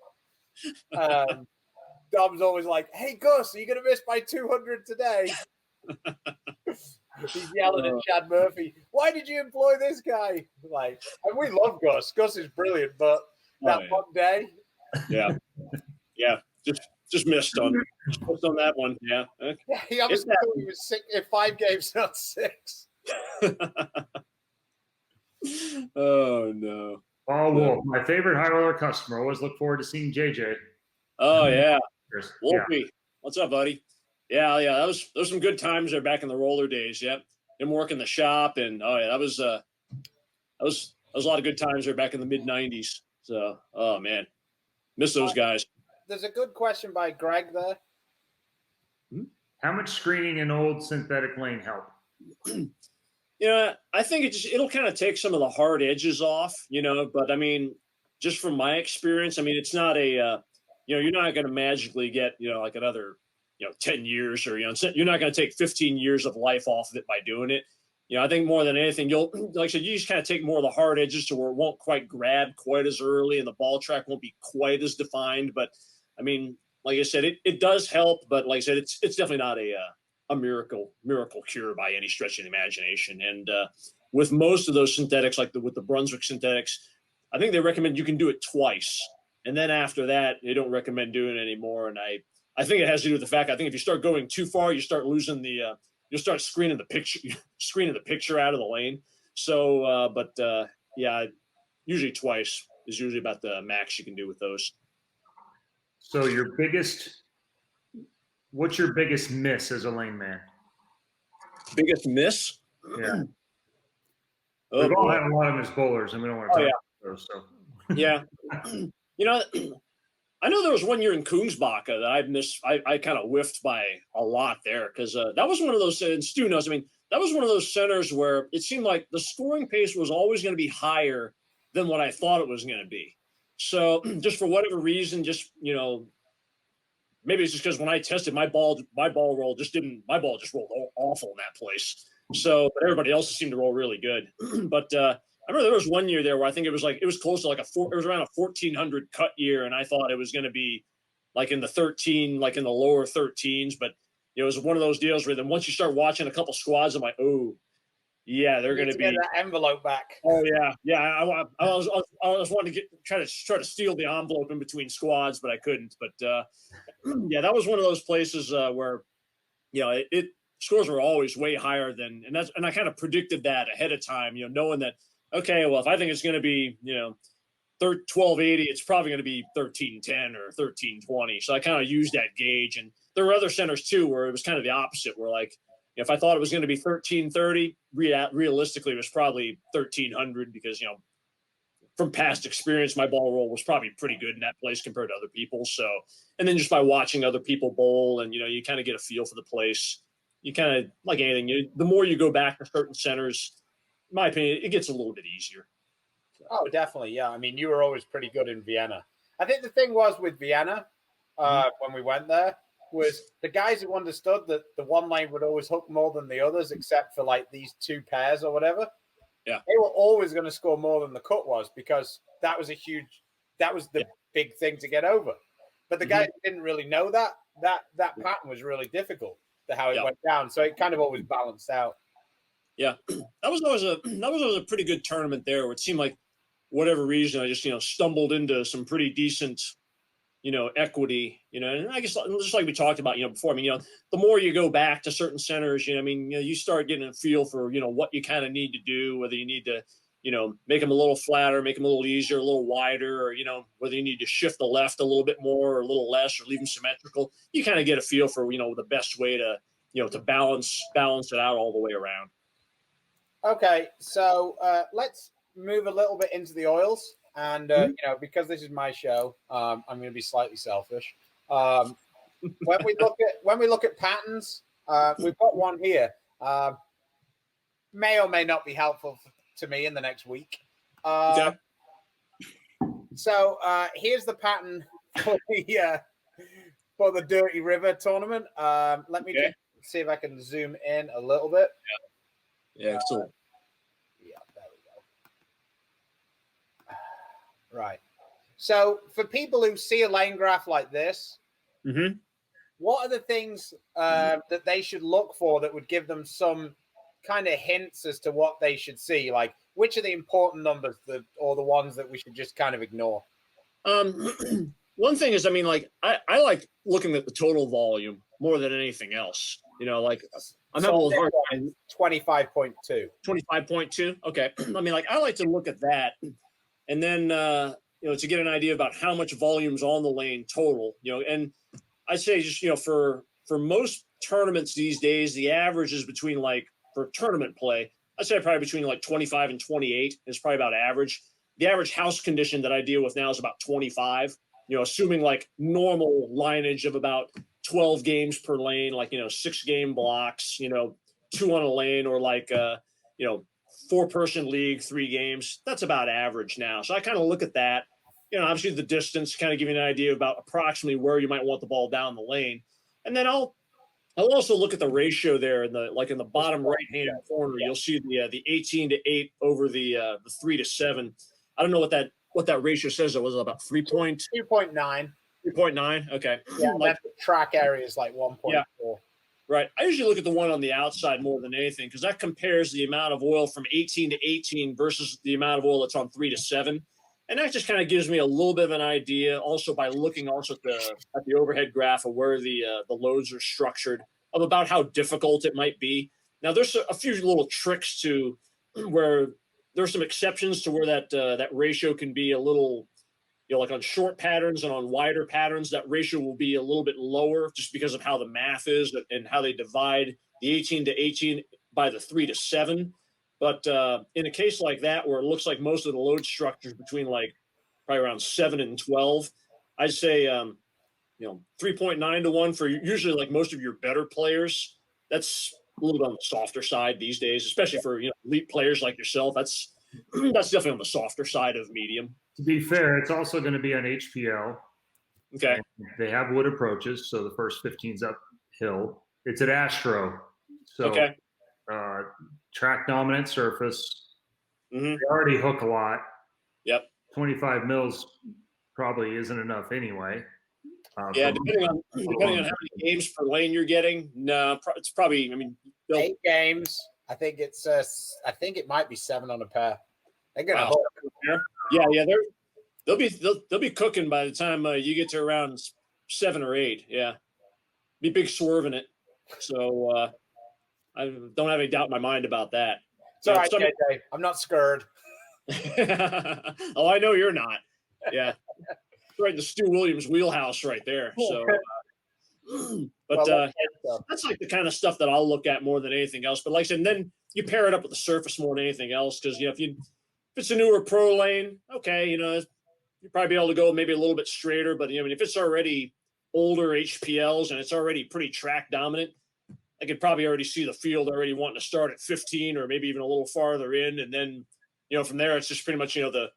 Dom's always like, "Hey Gus, are you gonna miss by 200 today?" He's yelling at Chad Murphy. Why did you employ this guy? Like, and we love Gus. Gus is brilliant, but that one day, yeah, just missed on that one. Yeah, okay. Yeah, he obviously thought he was 6 in 5 games, not 6. Oh no. Paul Wolf, my favorite high roller customer. Always look forward to seeing JJ. Oh yeah, Yeah. Wolfie, what's up, buddy? Yeah. Those some good times there back in the roller days. Yep, him working the shop, and that was a lot of good times there back in the mid '90s. So, oh man, miss those guys. There's a good question by Greg there. How much screening in old synthetic lane help? I think it'll kind of take some of the hard edges off, but I mean, just from my experience, I mean, it's not a, you're not going to magically get, like another, 10 years or, you're not going to take 15 years of life off of it by doing it. I think more than anything, you'll, like I said, you just kind of take more of the hard edges to where it won't quite grab quite as early and the ball track won't be quite as defined. But I mean, like I said, it does help, but like I said, it's definitely not a miracle cure by any stretch of the imagination. And with most of those synthetics, like with the Brunswick synthetics, I think they recommend you can do it twice. And then after that, they don't recommend doing it anymore. And I think it has to do with the fact, I think if you start going too far, you start losing you'll start screening the picture out of the lane. So, usually twice is usually about the max you can do with those. So what's your biggest miss as a lane man? Biggest miss? Yeah. We've all had a lot of missed bowlers, and we don't want to talk about those. So. Yeah. I know there was one year in Kungsbacka that I missed. I kind of whiffed by a lot there because that was one of those, and Stu knows, I mean, that was one of those centers where it seemed like the scoring pace was always going to be higher than what I thought it was going to be. So just for whatever reason, maybe it's just because when I tested my ball roll just rolled awful in that place. So, but everybody else seemed to roll really good. But I remember there was one year there where I think it was close to it was around a 1,400 cut year. And I thought it was going to be like in the lower 13s, but it was one of those deals where then once you start watching a couple squads, I'm like, oh yeah, they're going to be get that envelope back. Oh yeah. I was wanting to try to steal the envelope in between squads, but I couldn't. But yeah, that was one of those places where it scores were always way higher than, and I kind of predicted that ahead of time, knowing that okay, well if I think it's going to be 1280, it's probably going to be 1310 or 1320. So I kind of used that gauge, and there were other centers too where it was kind of the opposite, where like if I thought it was going to be 1330, realistically it was probably 1300 because from past experience my ball roll was probably pretty good in that place compared to other people. So, and then just by watching other people bowl and you kind of get a feel for the place. You kind of, like anything, the more you go back to certain centers, in my opinion, it gets a little bit easier. Oh, definitely. Yeah. I mean, you were always pretty good in Vienna. I think the thing was with Vienna, when we went there, was the guys who understood that the one lane would always hook more than the others, except for like these 2 pairs or whatever. Yeah. They were always going to score more than the cut was because that was the big thing to get over. But the guys didn't really know that pattern was really difficult to how it went down. So it kind of always balanced out. Yeah. That was always a pretty good tournament there where it seemed like whatever reason I just, stumbled into some pretty decent equity, and I guess just like we talked about, before, I mean, the more you go back to certain centers, I mean, you start getting a feel for, what you kind of need to do, whether you need to, make them a little flatter, make them a little easier, a little wider, or, whether you need to shift the left a little bit more or a little less, or leave them symmetrical. You kind of get a feel for, the best way to, to balance it out all the way around. Okay. So let's move a little bit into the oils. And because this is my show, I'm going to be slightly selfish. When we look at patterns, we've got one here. May or may not be helpful to me in the next week. Okay. So here's the pattern for the Dirty River tournament. Let me just see if I can zoom in a little bit. Yeah. Excellent. Yeah, there we go. Right. So for people who see a lane graph like this, what are the things that they should look for that would give them some kind of hints as to what they should see? Like, which are the important numbers or the ones that we should just kind of ignore? One thing is, I mean, like, I like looking at the total volume more than anything else. Like, I'm having a little hard time. 25.2. 25.2. Okay. I mean, like, I like to look at that, and then to get an idea about how much volume's on the lane total. And I'd say just for most tournaments these days, the average is between, like, for tournament play, I'd say probably between like 25 and 28 is probably about average. The average house condition that I deal with now is about 25. Assuming like normal lineage of about 12 games per lane, like 6-game blocks, 2 on a lane, or like 4-person league, 3 games. That's about average now. So I kind of look at that. Obviously the distance, kind of give you an idea about approximately where you might want the ball down the lane, and then I'll also look at the ratio there in the bottom right hand corner. You'll see the 18-8 over the 3-7. I don't know what that ratio says. It was about 3.2. 2.9. 3.9. Okay. Yeah, that track area is like 1.4. Yeah. Right. I usually look at the one on the outside more than anything, because that compares the amount of oil from 18 to 18 versus the amount of oil that's on 3-7. And that just kind of gives me a little bit of an idea, also by looking also at the overhead graph of where the loads are structured, of about how difficult it might be. Now, there's a few little tricks to where there's some exceptions to where that ratio can be a little, like on short patterns and on wider patterns, that ratio will be a little bit lower just because of how the math is and how they divide the 18 to 18 by the 3-7. But in a case like that, where it looks like most of the load structures between like probably around 7 and 12, I'd say 3.9 to 1 for usually like most of your better players. That's a little bit on the softer side these days, especially for elite players like yourself. That's definitely on the softer side of medium. To be fair, it's also going to be on HPL. Okay. They have wood approaches, so the first 15's uphill. It's at Astro, so okay. Track dominant surface. Mm-hmm. They already hook a lot. Yep. 25 mils probably isn't enough anyway. Yeah, depending on how many games per lane you're getting, no, it's probably. I mean, 8 games. I think it's. I think it might be 7 on a pair. They're gonna. Wow. Yeah. They'll be cooking by the time you get to around 7 or 8. Yeah, be big swerve in it. So I don't have any doubt in my mind about that. It's all right, JJ. I'm not scared. Oh, I know you're not. Yeah. Right in the Stu Williams wheelhouse right there. So, that's like the kind of stuff that I'll look at more than anything else. But like I said, and then you pair it up with the surface more than anything else, because if it's a newer pro lane, okay, you'll probably be able to go maybe a little bit straighter. But if it's already older HPLs and it's already pretty track dominant, I could probably already see the field already wanting to start at 15 or maybe even a little farther in, and then from there it's just pretty much the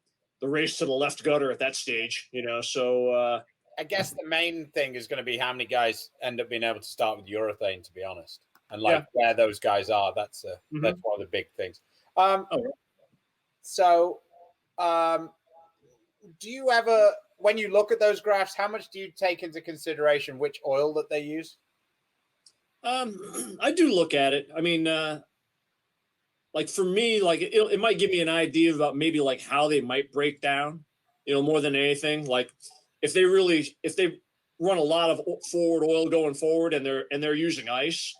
race to the left gutter at that stage, so I guess the main thing is going to be how many guys end up being able to start with urethane, to be honest, and where those guys are. That's one of the big things. So do you ever, when you look at those graphs, how much do you take into consideration which oil that they use? I do look at it. I mean, like for me, like it might give me an idea about maybe like how they might break down, more than anything. Like if they run a lot of forward oil going forward and they're using ice,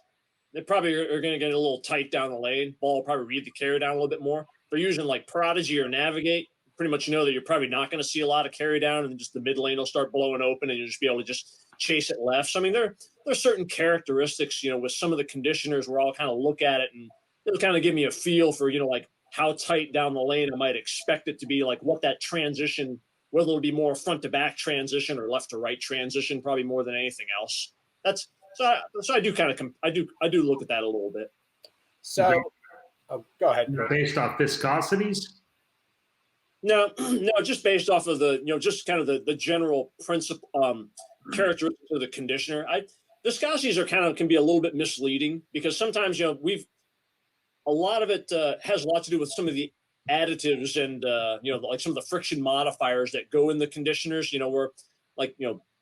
they probably are going to get a little tight down the lane. Ball will probably read the carry down a little bit more. If they're using like Prodigy or Navigate, pretty much know that you're probably not going to see a lot of carry down, and just the mid lane will start blowing open, and you'll just be able to just chase it left. So I mean, there are certain characteristics, with some of the conditioners where I'll kind of look at it and it'll kind of give me a feel for, like how tight down the lane I might expect it to be, like what that transition, whether it'll be more front to back transition or left to right transition, probably more than anything else. So I do kind of I do look at that a little bit. So, go ahead. Based off viscosities? No, just based off of the, just kind of the general principle, characteristics of the conditioner. Viscosities can be a little bit misleading because sometimes, a lot of it has a lot to do with some of the additives and, like some of the friction modifiers that go in the conditioners, where like,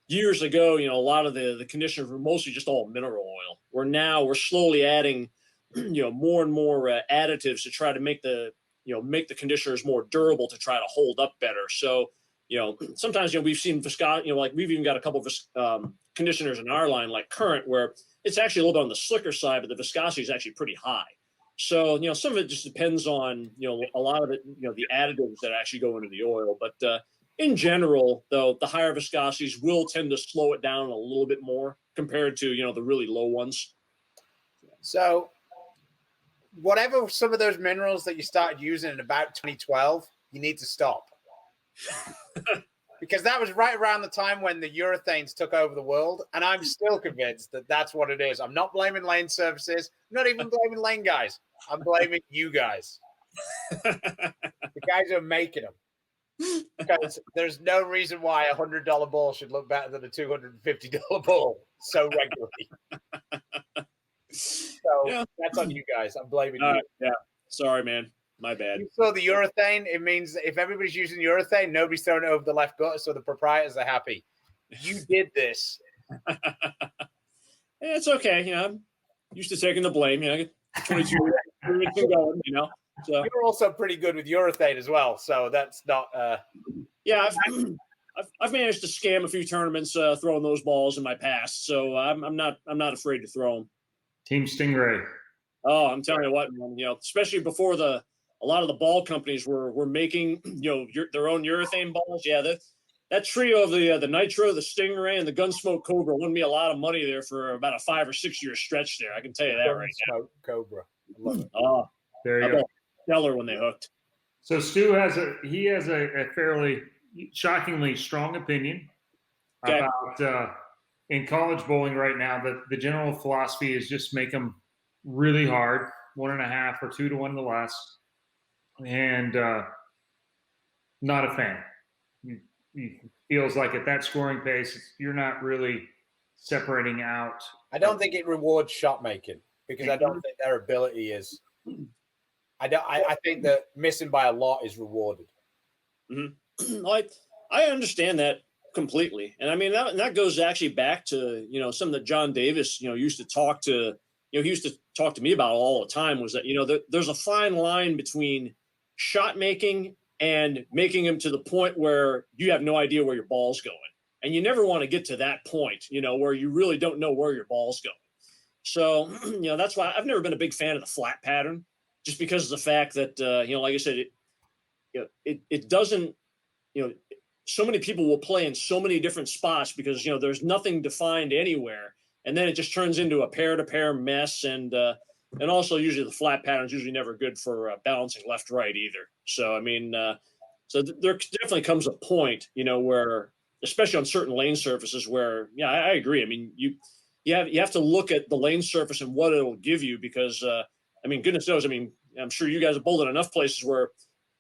years ago, a lot of the conditioners were mostly just all mineral oil. We're slowly adding, more and more additives to try to make the conditioners more durable to try to hold up better. So, sometimes, we've seen viscosity, like we've even got a couple of conditioners in our line, like Current, where it's actually a little bit on the slicker side, but the viscosity is actually pretty high. So, some of it just depends on, a lot of it, the additives that actually go into the oil. But in general, though, the higher viscosities will tend to slow it down a little bit more compared to, the really low ones. So whatever some of those minerals that you started using in about 2012, you need to stop. Because that was right around the time when the urethanes took over the world. And I'm still convinced that that's what it is. I'm not blaming lane services. I'm not even blaming lane guys. I'm blaming you guys. The guys who are making them. Because there's no reason why a $100 ball should look better than a $250 ball so regularly. So that's on you guys. I'm blaming you. Yeah. Sorry, man. My bad. You saw the urethane. It means if everybody's using urethane, nobody's throwing it over the left gutter, so the proprietors are happy. You did this. It's okay. I'm used to taking the blame. I get 22 years going, So you're also pretty good with urethane as well. So that's not. Yeah, I've managed to scam a few tournaments throwing those balls in my past. So I'm not afraid to throw them. Team Stingray. Oh, I'm telling you what, man, especially before a lot of the ball companies were making, their own urethane balls. Yeah, that trio of the Nitro, the Stingray, and the Gunsmoke Cobra won me a lot of money there for about a 5 or 6 year stretch there. I can tell you that right now. Gunsmoke Cobra. I love it. Oh, there you go. Stellar when they hooked. So Stu has a fairly shockingly strong opinion about in college bowling right now. The general philosophy is just make them really hard, 1.5 or 2 to 1 to less, and not a fan. He feels like at that scoring pace, you're not really separating out. I don't think it rewards shot making because I don't think their ability is. I think that missing by a lot is rewarded. Mm-hmm. I understand that completely, and I mean that goes actually back to something that John Davis used to talk to. He used to talk to me about all the time was that there's a fine line between shot making and making them to the point where you have no idea where your ball's going, and you never want to get to that point where you really don't know where your ball's going. So that's why I've never been a big fan of the flat pattern, just because of the fact that like I said, it doesn't so many people will play in so many different spots because there's nothing defined anywhere. And then it just turns into a pair-to-pair mess, and also usually the flat pattern is usually never good for balancing left-right either. So I mean, so there definitely comes a point, where, especially on certain lane surfaces, where I agree. I mean, you have to look at the lane surface and what it'll give you because I mean, goodness knows. I mean, I'm sure you guys have bowled in enough places where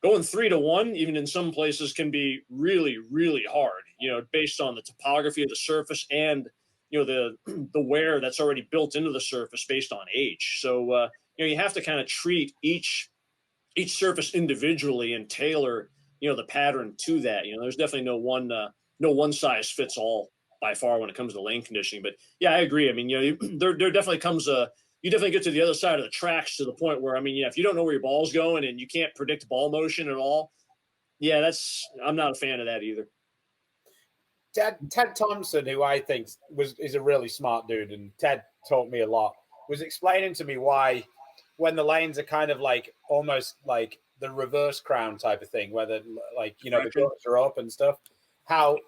going 3 to 1, even in some places, can be really, really hard. Based on the topography of the surface and the wear that's already built into the surface based on age. So you have to kind of treat each surface individually and tailor the pattern to that. There's definitely no one size fits all by far when it comes to lane conditioning. But yeah, I agree. I mean, there definitely comes you definitely get to the other side of the tracks to the point where, I mean, if you don't know where your ball's going and you can't predict ball motion at all, I'm not a fan of that either. Ted Thompson, who I think is a really smart dude, and Ted taught me a lot, was explaining to me why when the lanes are kind of like almost like the reverse crown type of thing, where the the gutters are up and stuff, how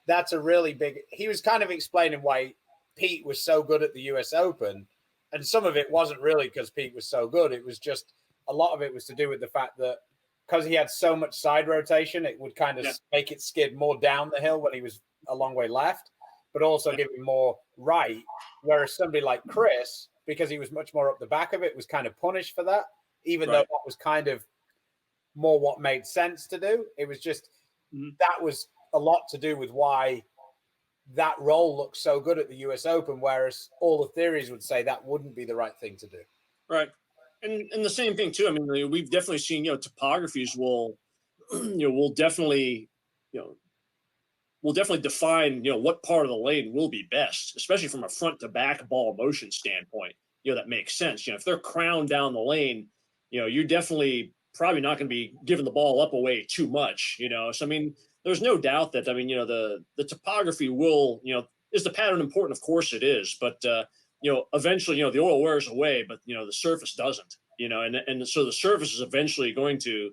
that's a really big. He was kind of explaining why Pete was so good at the US Open, and some of it wasn't really because Pete was so good. It was just a lot of it was to do with the fact that because he had so much side rotation, it would kind of make it skid more down the hill when he was a long way left, but also give him more right. Whereas somebody like Chris, because he was much more up the back of it, was kind of punished for that, even though that was kind of more what made sense to do. It was just that was a lot to do with why that role looks so good at the US Open, whereas all the theories would say that wouldn't be the right thing to do. Right. And the same thing too. I mean, we've definitely seen, topographies will definitely define, what part of the lane will be best, especially from a front to back ball motion standpoint. That makes sense. If they're crowned down the lane, you're definitely probably not going to be giving the ball up away too much, So, I mean, there's no doubt that, the topography will, is the pattern important? Of course it is. But, eventually, the oil wears away, but, the surface doesn't, and so the surface is eventually going to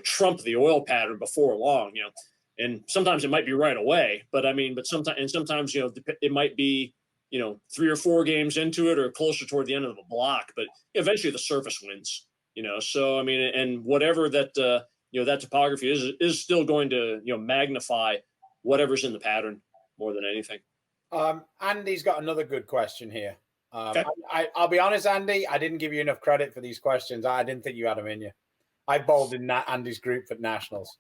trump the oil pattern before long, and sometimes it might be right away, but sometimes, it might be, 3 or 4 games into it or closer toward the end of the block, but eventually the surface wins, so, I mean, and whatever that, that topography is still going to, magnify whatever's in the pattern more than anything. Andy's got another good question here. Okay. I'll be honest, Andy, I didn't give you enough credit for these questions. I didn't think you had them in you. I bowled in Andy's group for nationals.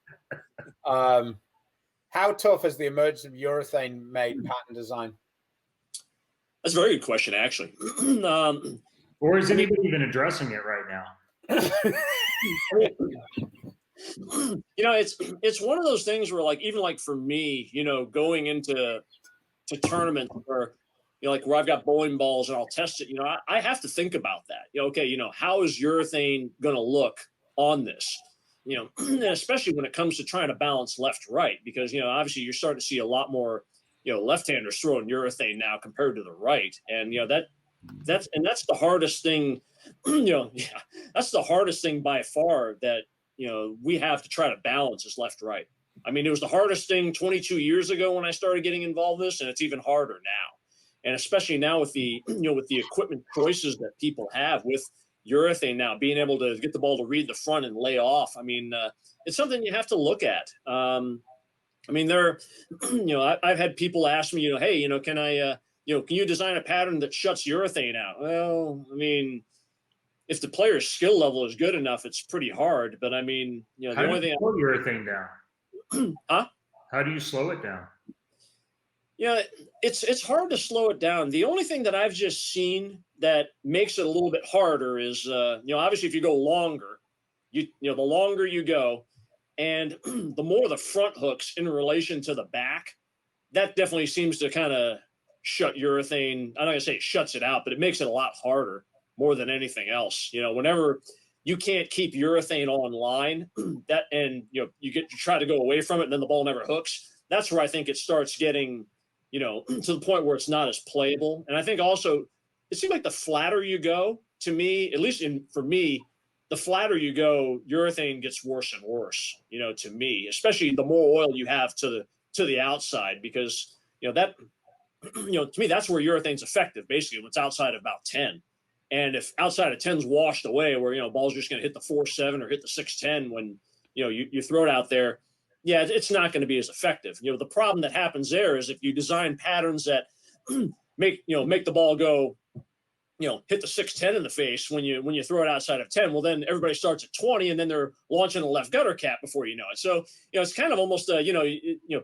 How tough has the emergence of urethane made pattern design? That's a very good question, actually. Or is anybody even addressing it right now? It's one of those things where, like, even like for me, going into tournaments where, where I've got bowling balls and I'll test it, I have to think about that. Okay, how is urethane going to look on this? And especially when it comes to trying to balance left-right, because, obviously you're starting to see a lot more, left-handers throwing urethane now compared to the right. And, that's the hardest thing, that's the hardest thing by far that, we have to try to balance is left-right. I mean, it was the hardest thing 22 years ago when I started getting involved in this, and it's even harder now. And especially now with the, with the equipment choices that people have with urethane now, being able to get the ball to read the front and lay off. I mean, it's something you have to look at. I mean, I've had people ask me, hey, can I, can you design a pattern that shuts urethane out? Well, I mean, if the player's skill level is good enough, it's pretty hard. But I mean, the only thing. How do you slow urethane down? Huh? How do you slow it down? It's hard to slow it down. The only thing that I've just seen that makes it a little bit harder is, obviously if you go longer, the longer you go, and the more the front hooks in relation to the back, that definitely seems to kind of shut urethane. I'm not gonna say it shuts it out, but it makes it a lot harder more than anything else. Whenever you can't keep urethane online, that and you try to go away from it, and then the ball never hooks. That's where I think it starts getting, to the point where it's not as playable. And I think also it seems like the flatter you go, to me, at least for me, the flatter you go, urethane gets worse and worse, to me, especially the more oil you have to the outside, because, that, to me, that's where urethane's effective, basically, when it's outside of about 10. And if outside of 10's washed away, where, ball's just going to hit the 4.7 or hit the 6.10 when, you throw it out there, yeah, it's not going to be as effective. The problem that happens there is if you design patterns that make the ball go, hit the 6.10 in the face when you throw it outside of 10, well, then everybody starts at 20 and then they're launching a left gutter cap before you know it. So, it's kind of almost a,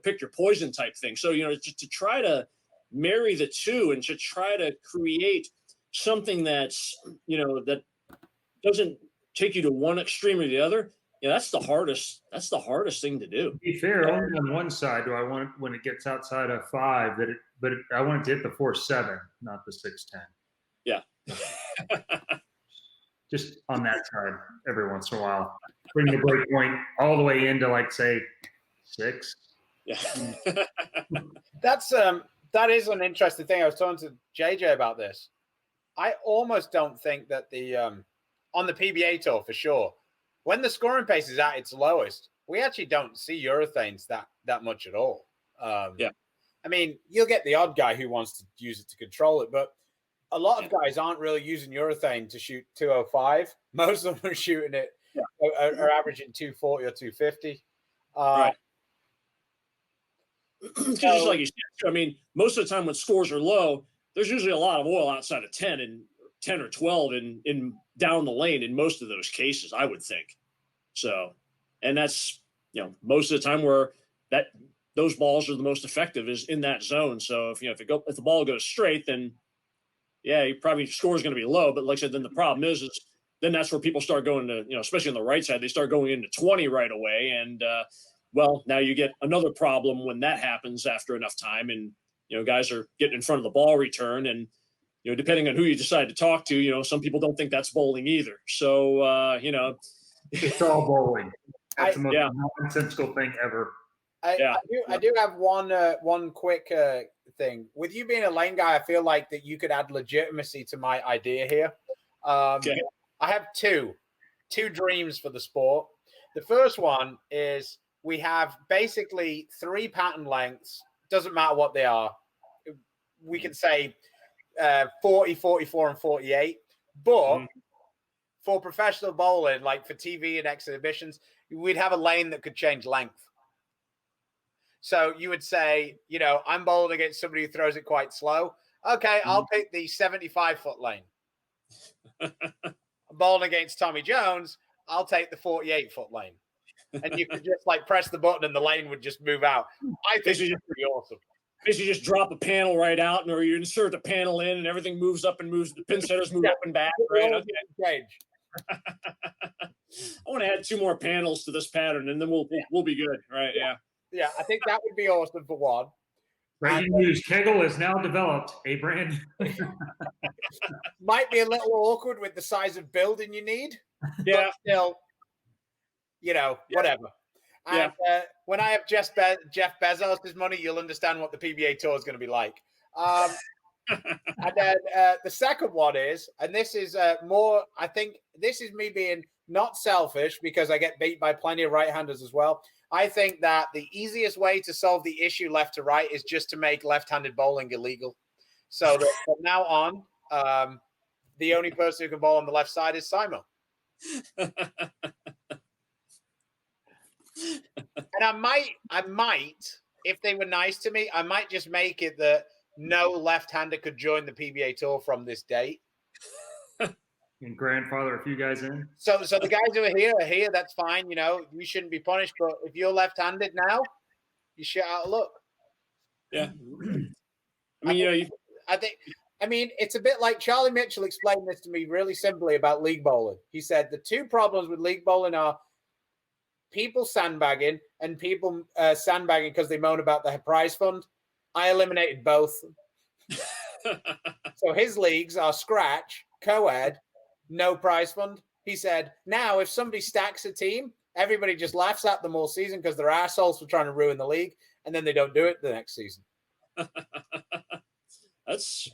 pick your poison type thing. So, to try to marry the two and to try to create something that's, that doesn't take you to one extreme or the other, that's the hardest thing to do. To be fair, only on one side do I want it when it gets outside of 5 I want it to hit the 4.7, not the 6.10. Yeah. Just on that side every once in a while. Bring the break point all the way into, like, say, 6. Yeah. That is an interesting thing. I was talking to JJ about this. I almost don't think that the on the PBA tour for sure, when the scoring pace is at its lowest, we actually don't see urethanes that much at all. Yeah. I mean, you'll get the odd guy who wants to use it to control it, but a lot of guys aren't really using urethane to shoot 205. Most of them are shooting it, are averaging 240 or 250. Right. Because just like you said, I mean, most of the time when scores are low, there's usually a lot of oil outside of 10 or 12 in down the lane in most of those cases, I would think. So, and that's, most of the time where those balls are the most effective is in that zone. So if the ball goes straight, then you probably score is going to be low. But like I said, then the problem is then that's where people start going to, especially on the right side, they start going into 20 right away. And, now you get another problem when that happens after enough time, and guys are getting in front of the ball return, and depending on who you decide to talk to, some people don't think that's bowling either. So it's all bowling. That's the most yeah. nonsensical thing ever. I do have one quick thing. With you being a lane guy, I feel like that you could add legitimacy to my idea here. Okay. I have two dreams for the sport. The first one is we have basically 3 pattern lengths. Doesn't matter what they are. We can say 40, 44, and 48. But for professional bowling, like for TV and exhibitions, we'd have a lane that could change length. So you would say, I'm bowling against somebody who throws it quite slow. Okay, I'll pick the 75-foot lane. I'm bowling against Tommy Jones. I'll take the 48-foot lane. And you could just press the button and the lane would just move out. I think it's pretty awesome. Basically, just drop a panel right out, or you insert the panel in, and everything moves up and moves. The pin setters move up and back. Right? Okay. I want to add 2 more panels to this pattern, and then we'll be good, right? Yeah. Yeah, I think that would be awesome for one. Breaking news: Kegel has now developed a brand. Might be a little awkward with the size of building you need. Yeah. But still, whatever. And when I have Jeff Bezos' money, you'll understand what the PBA tour is going to be like. And then the second one is, and this is more, I think this is me being not selfish because I get beat by plenty of right-handers as well. I think that the easiest way to solve the issue left to right is just to make left-handed bowling illegal. So that from now on, the only person who can bowl on the left side is Simo. And I might, if they were nice to me, I might just make it that no left-hander could join the PBA tour from this date. And grandfather a few guys in. So the guys who are here. That's fine. You shouldn't be punished. But if you're left-handed now, you shit out of luck. Yeah. I think it's a bit like Charlie Mitchell explained this to me really simply about league bowling. He said the 2 problems with league bowling are people sandbagging and people sandbagging because they moan about the prize fund. I eliminated both. So his leagues are scratch, co-ed, no prize fund. He said, now if somebody stacks a team, everybody just laughs at them all season because they're assholes for trying to ruin the league, and then they don't do it the next season. That's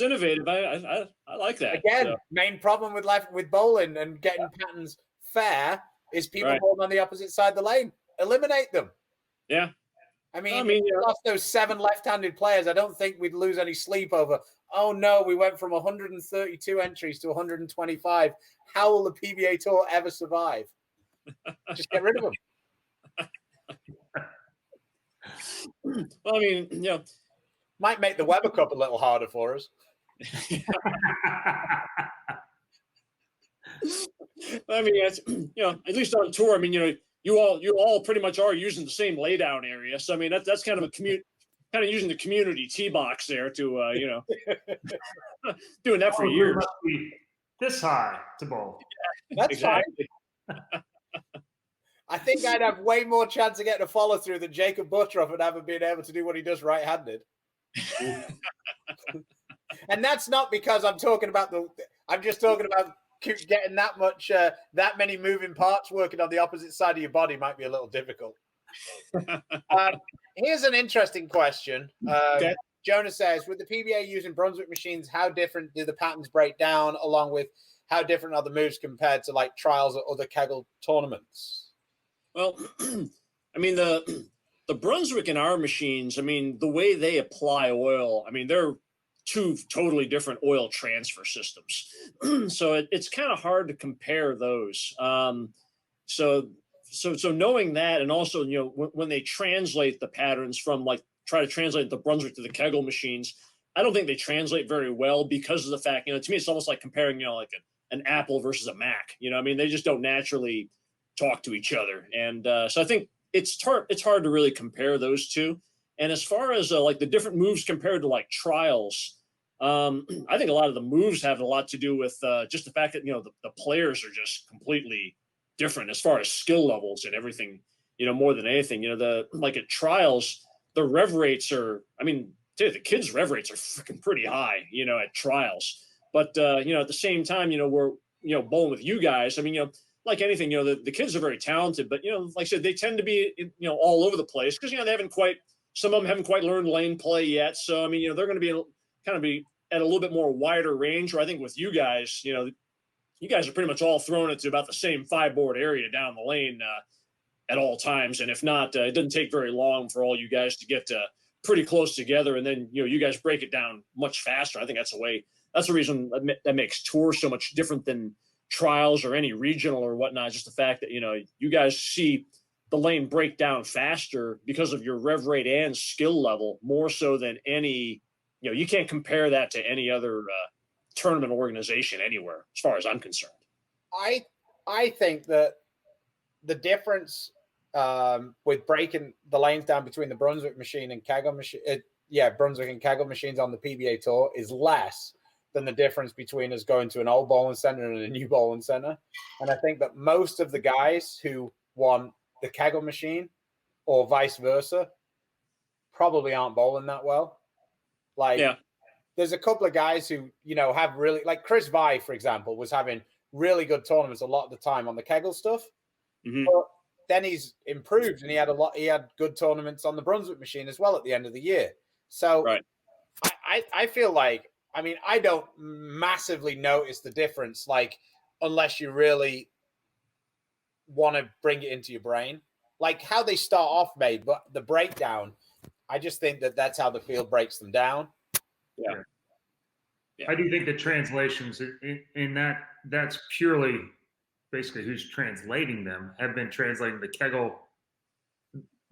innovative. I like that. Again, main problem with bowling and getting patterns fair is people bowling on the opposite side of the lane. Eliminate them. Yeah. I mean, if we lost those 7 left-handed players, I don't think we'd lose any sleep over, oh no, we went from 132 entries to 125. How will the PBA tour ever survive? Just get rid of them. Well, might make the Weber Cup a little harder for us. It's, at least on tour, you all pretty much are using the same laydown area. So that's kind of kind of using the community tee box there to doing that for years. Must be this high to bowl. That's exactly. Fine. I think I'd have way more chance of getting a follow through than Jacob Buttroff and ever being able to do what he does right-handed. And that's not because I'm talking about I'm just talking about getting that many moving parts working on the opposite side of your body might be a little difficult. Here's an interesting question. Okay. Jonah says, with the PBA using Brunswick machines, how different do the patterns break down, along with how different are the moves compared to like trials or other Kegel tournaments? Well, I mean, the Brunswick and our machines, I mean, the way they apply oil, I mean, they're two totally different oil transfer systems. So it's kind of hard to compare those. So knowing that, and also, you know, when they translate the patterns from like try to translate the Brunswick to the Kegel machines, I don't think they translate very well because of the fact, you know, to me, it's almost like comparing, you know, like an Apple versus a Mac. You know, I mean, they just don't naturally talk to each other. And so I think it's hard to really compare those two. And as far as like the different moves compared to like trials, I think a lot of the moves have a lot to do with just the fact that, you know, the players are just completely different as far as skill levels and everything, you know, more than anything. You know, like at trials, the rev rates are, I mean, dude, the kids' rev rates are freaking pretty high, you know, at trials. But, you know, at the same time, you know, we're, you know, bowling with you guys. I mean, you know, like anything, you know, the kids are very talented, but, you know, like I said, they tend to be, you know, all over the place because, you know, some of them haven't quite learned lane play yet. So, I mean, you know, they're going to be at a little bit more wider range. Or I think with you guys, you know, you guys are pretty much all throwing it to about the same 5-board area down the lane at all times. And if not, it doesn't take very long for all you guys to get pretty close together. And then, you know, you guys break it down much faster. I think that's the reason that makes tours so much different than trials or any regional or whatnot. Just the fact that, you know, you guys see the lane break down faster because of your rev rate and skill level more so than any, you know, you can't compare that to any other tournament organization anywhere, as far as I'm concerned. I think that the difference with breaking the lanes down between the Brunswick machine and Kegel machine, Brunswick and Kegel machines on the PBA tour is less than the difference between us going to an old bowling center and a new bowling center. And I think that most of the guys who won the Kegel machine or vice versa probably aren't bowling that well. Like, yeah. There's a couple of guys who, you know, have really, like Chris Vai, for example, was having really good tournaments a lot of the time on the Kegel stuff. Mm-hmm. But then he's improved and he had good tournaments on the Brunswick machine as well at the end of the year. So right. I feel like, I mean, I don't massively notice the difference, like, unless you really want to bring it into your brain. Like how they start off made, but the breakdown, I just think that that's how the field breaks them down. Yeah. I do think the translations in that's purely basically who's translating them have been translating the Kegel,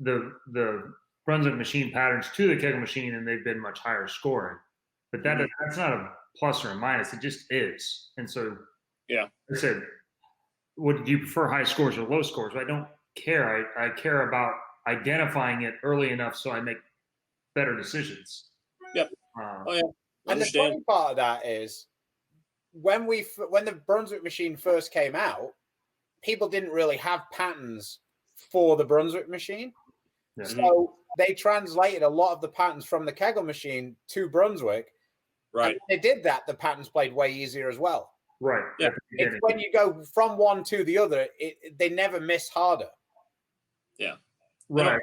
the Brunswick machine patterns to the Kegel machine, and they've been much higher scoring. But that's not a plus or a minus. It just is. And so, yeah, I said, do you prefer high scores or low scores? I don't care. I care about identifying it early enough so I make better decisions. Yep. And the funny part of that is when the Brunswick machine first came out, people didn't really have patterns for the Brunswick machine. Yeah. So they translated a lot of the patterns from the Kegel machine to Brunswick. Right. And when they did that, the patterns played way easier as well. Right. Yeah. It's when you go from one to the other, they never miss harder. Yeah. Right.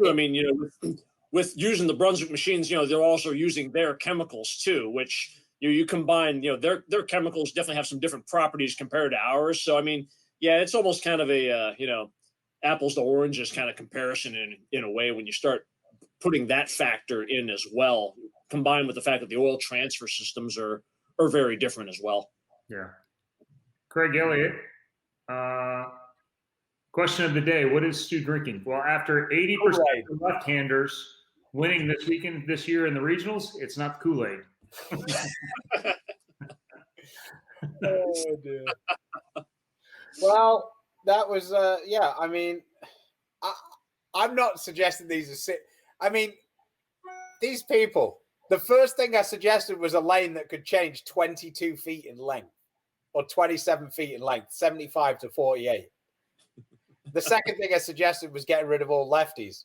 I mean, you know, with using the Brunswick machines, you know, they're also using their chemicals too, which you combine, you know, their chemicals definitely have some different properties compared to ours. So, I mean, yeah, it's almost kind of a, you know, apples to oranges kind of comparison in a way when you start putting that factor in as well, combined with the fact that the oil transfer systems are very different as well. Yeah. Craig Elliott, question of the day: what is Stu drinking? Well, after 80% of left-handers winning this year in the regionals, it's not the Kool-Aid. Oh dear. Well, that was yeah. I mean, I'm not suggesting these are. I mean, these people. The first thing I suggested was a lane that could change 22 feet in length, or 27 feet in length, 75 to 48. The second thing I suggested was getting rid of all lefties.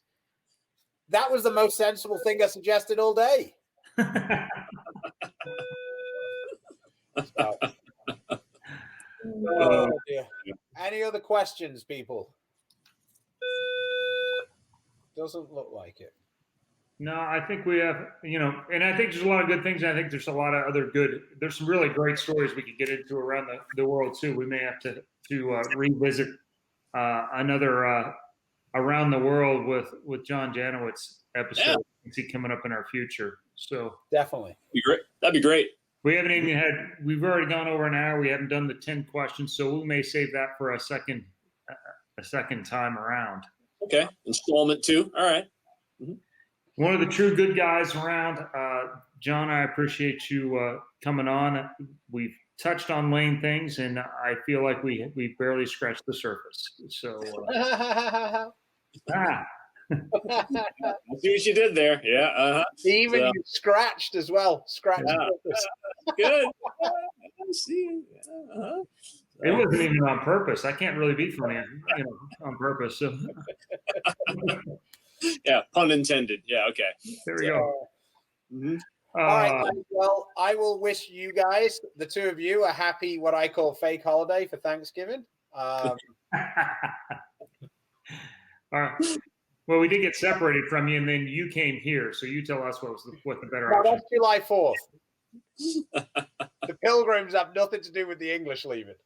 That was the most sensible thing I suggested all day. So. Oh, dear. Any other questions, people? Doesn't look like it. No, I think we have, and I think there's a lot of good things. And I think there's a lot of other there's some really great stories we could get into around the world too. We may have to revisit another around the world with John Janowitz episode. Yeah. See coming up in our future. So definitely. Be great. That'd be great. We've already gone over an hour. We haven't done the 10 questions. So we may save that for a second time around. Okay. Installment 2. All right. Mm-hmm. One of the true good guys around, John. I appreciate you coming on. We've touched on lane things, and I feel like we barely scratched the surface. So, I see what you did there. Yeah. Even you scratched as well. Scratched. Good. I see. It wasn't even on purpose. I can't really be funny, on purpose. So. Yeah, pun intended. Yeah, okay. There we go. Mm-hmm. All right. Well, I will wish you guys, the two of you, a happy, what I call fake holiday for Thanksgiving. All right. Well, we did get separated from you, and then you came here. So you tell us what the better option. That's July 4th. The Pilgrims have nothing to do with the English leaving.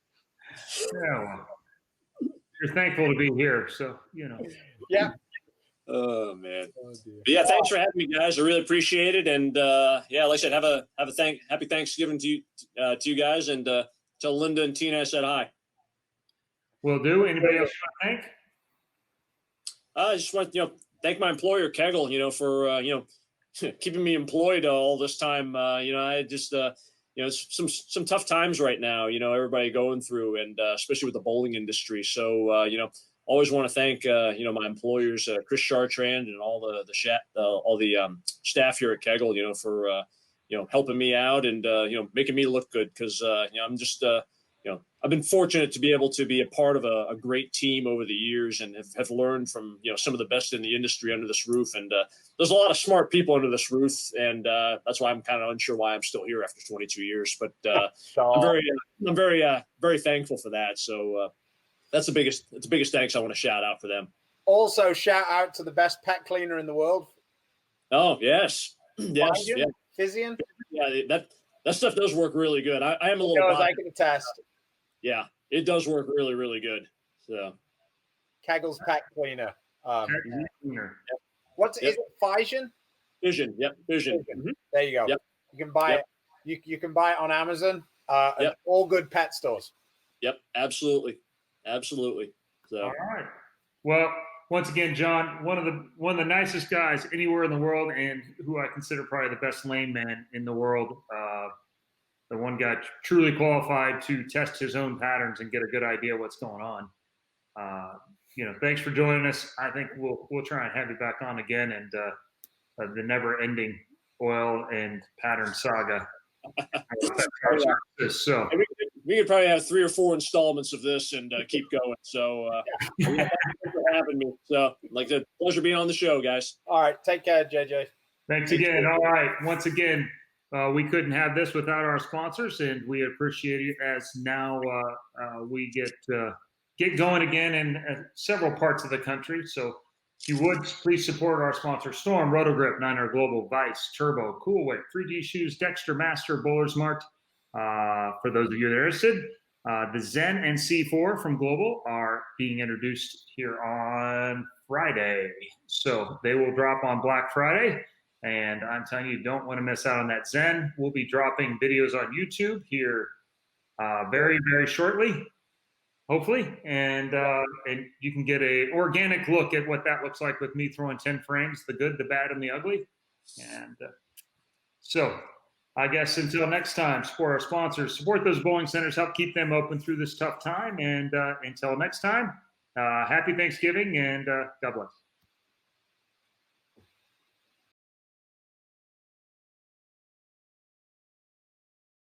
Yeah, well, you're thankful to be here, so Yeah. Oh man. But yeah, thanks for having me, guys. I really appreciate it. And yeah, like I said, have a happy Thanksgiving to you guys, and tell Linda and Tina I said hi. Will do. Anybody else you want to thank? I just want to thank my employer Kegel, for keeping me employed all this time. I just some tough times right now. Everybody going through, and especially with the bowling industry. So always want to thank my employers, Chris Chartrand, and all the staff here at Kegel, for helping me out and making me look good, because I'm just I've been fortunate to be able to be a part of a great team over the years, and have learned from some of the best in the industry under this roof. And there's a lot of smart people under this roof, and that's why I'm kind of unsure why I'm still here after 22 years. But I'm very thankful for that. So. That's the biggest thanks I want to shout out for them. Also, shout out to the best pet cleaner in the world. Oh, yes. Yes. Yeah. Physian. Yeah, that stuff does work really good. I am a little biased. I can attest. Yeah, it does work really, really good. So Kegel's pet cleaner. Is it Fission? Fission. Yep. Fission. Mm-hmm. There you go. Yep. You can buy it. You can buy it on Amazon. And all good pet stores. Yep. Absolutely. So. All right. Well, once again, John, one of the nicest guys anywhere in the world, and who I consider probably the best lane man in the world. The one guy truly qualified to test his own patterns and get a good idea what's going on. Thanks for joining us. I think we'll try and have you back on again, and the never-ending oil and pattern saga. So. We could probably have 3 or 4 installments of this and keep going. So thanks for having me. So, a pleasure being on the show, guys. All right. Take care, JJ. Thanks again. All right. Once again, we couldn't have this without our sponsors, and we appreciate it as now we get going again in several parts of the country. So if you would, please support our sponsor, Storm, Rotogrip, Niner Global, Vice, Turbo, Coolwick, 3D Shoes, Dexter, Master, Bowler Smart. For those of you that are interested, the Zen and C4 from Global are being introduced here on Friday. So they will drop on Black Friday. And I'm telling you, don't want to miss out on that Zen. We'll be dropping videos on YouTube here very, very shortly, hopefully. And you can get an organic look at what that looks like with me throwing 10 frames, the good, the bad, and the ugly. And so I guess until next time, support our sponsors, support those bowling centers, help keep them open through this tough time. And until next time, happy Thanksgiving, and God bless.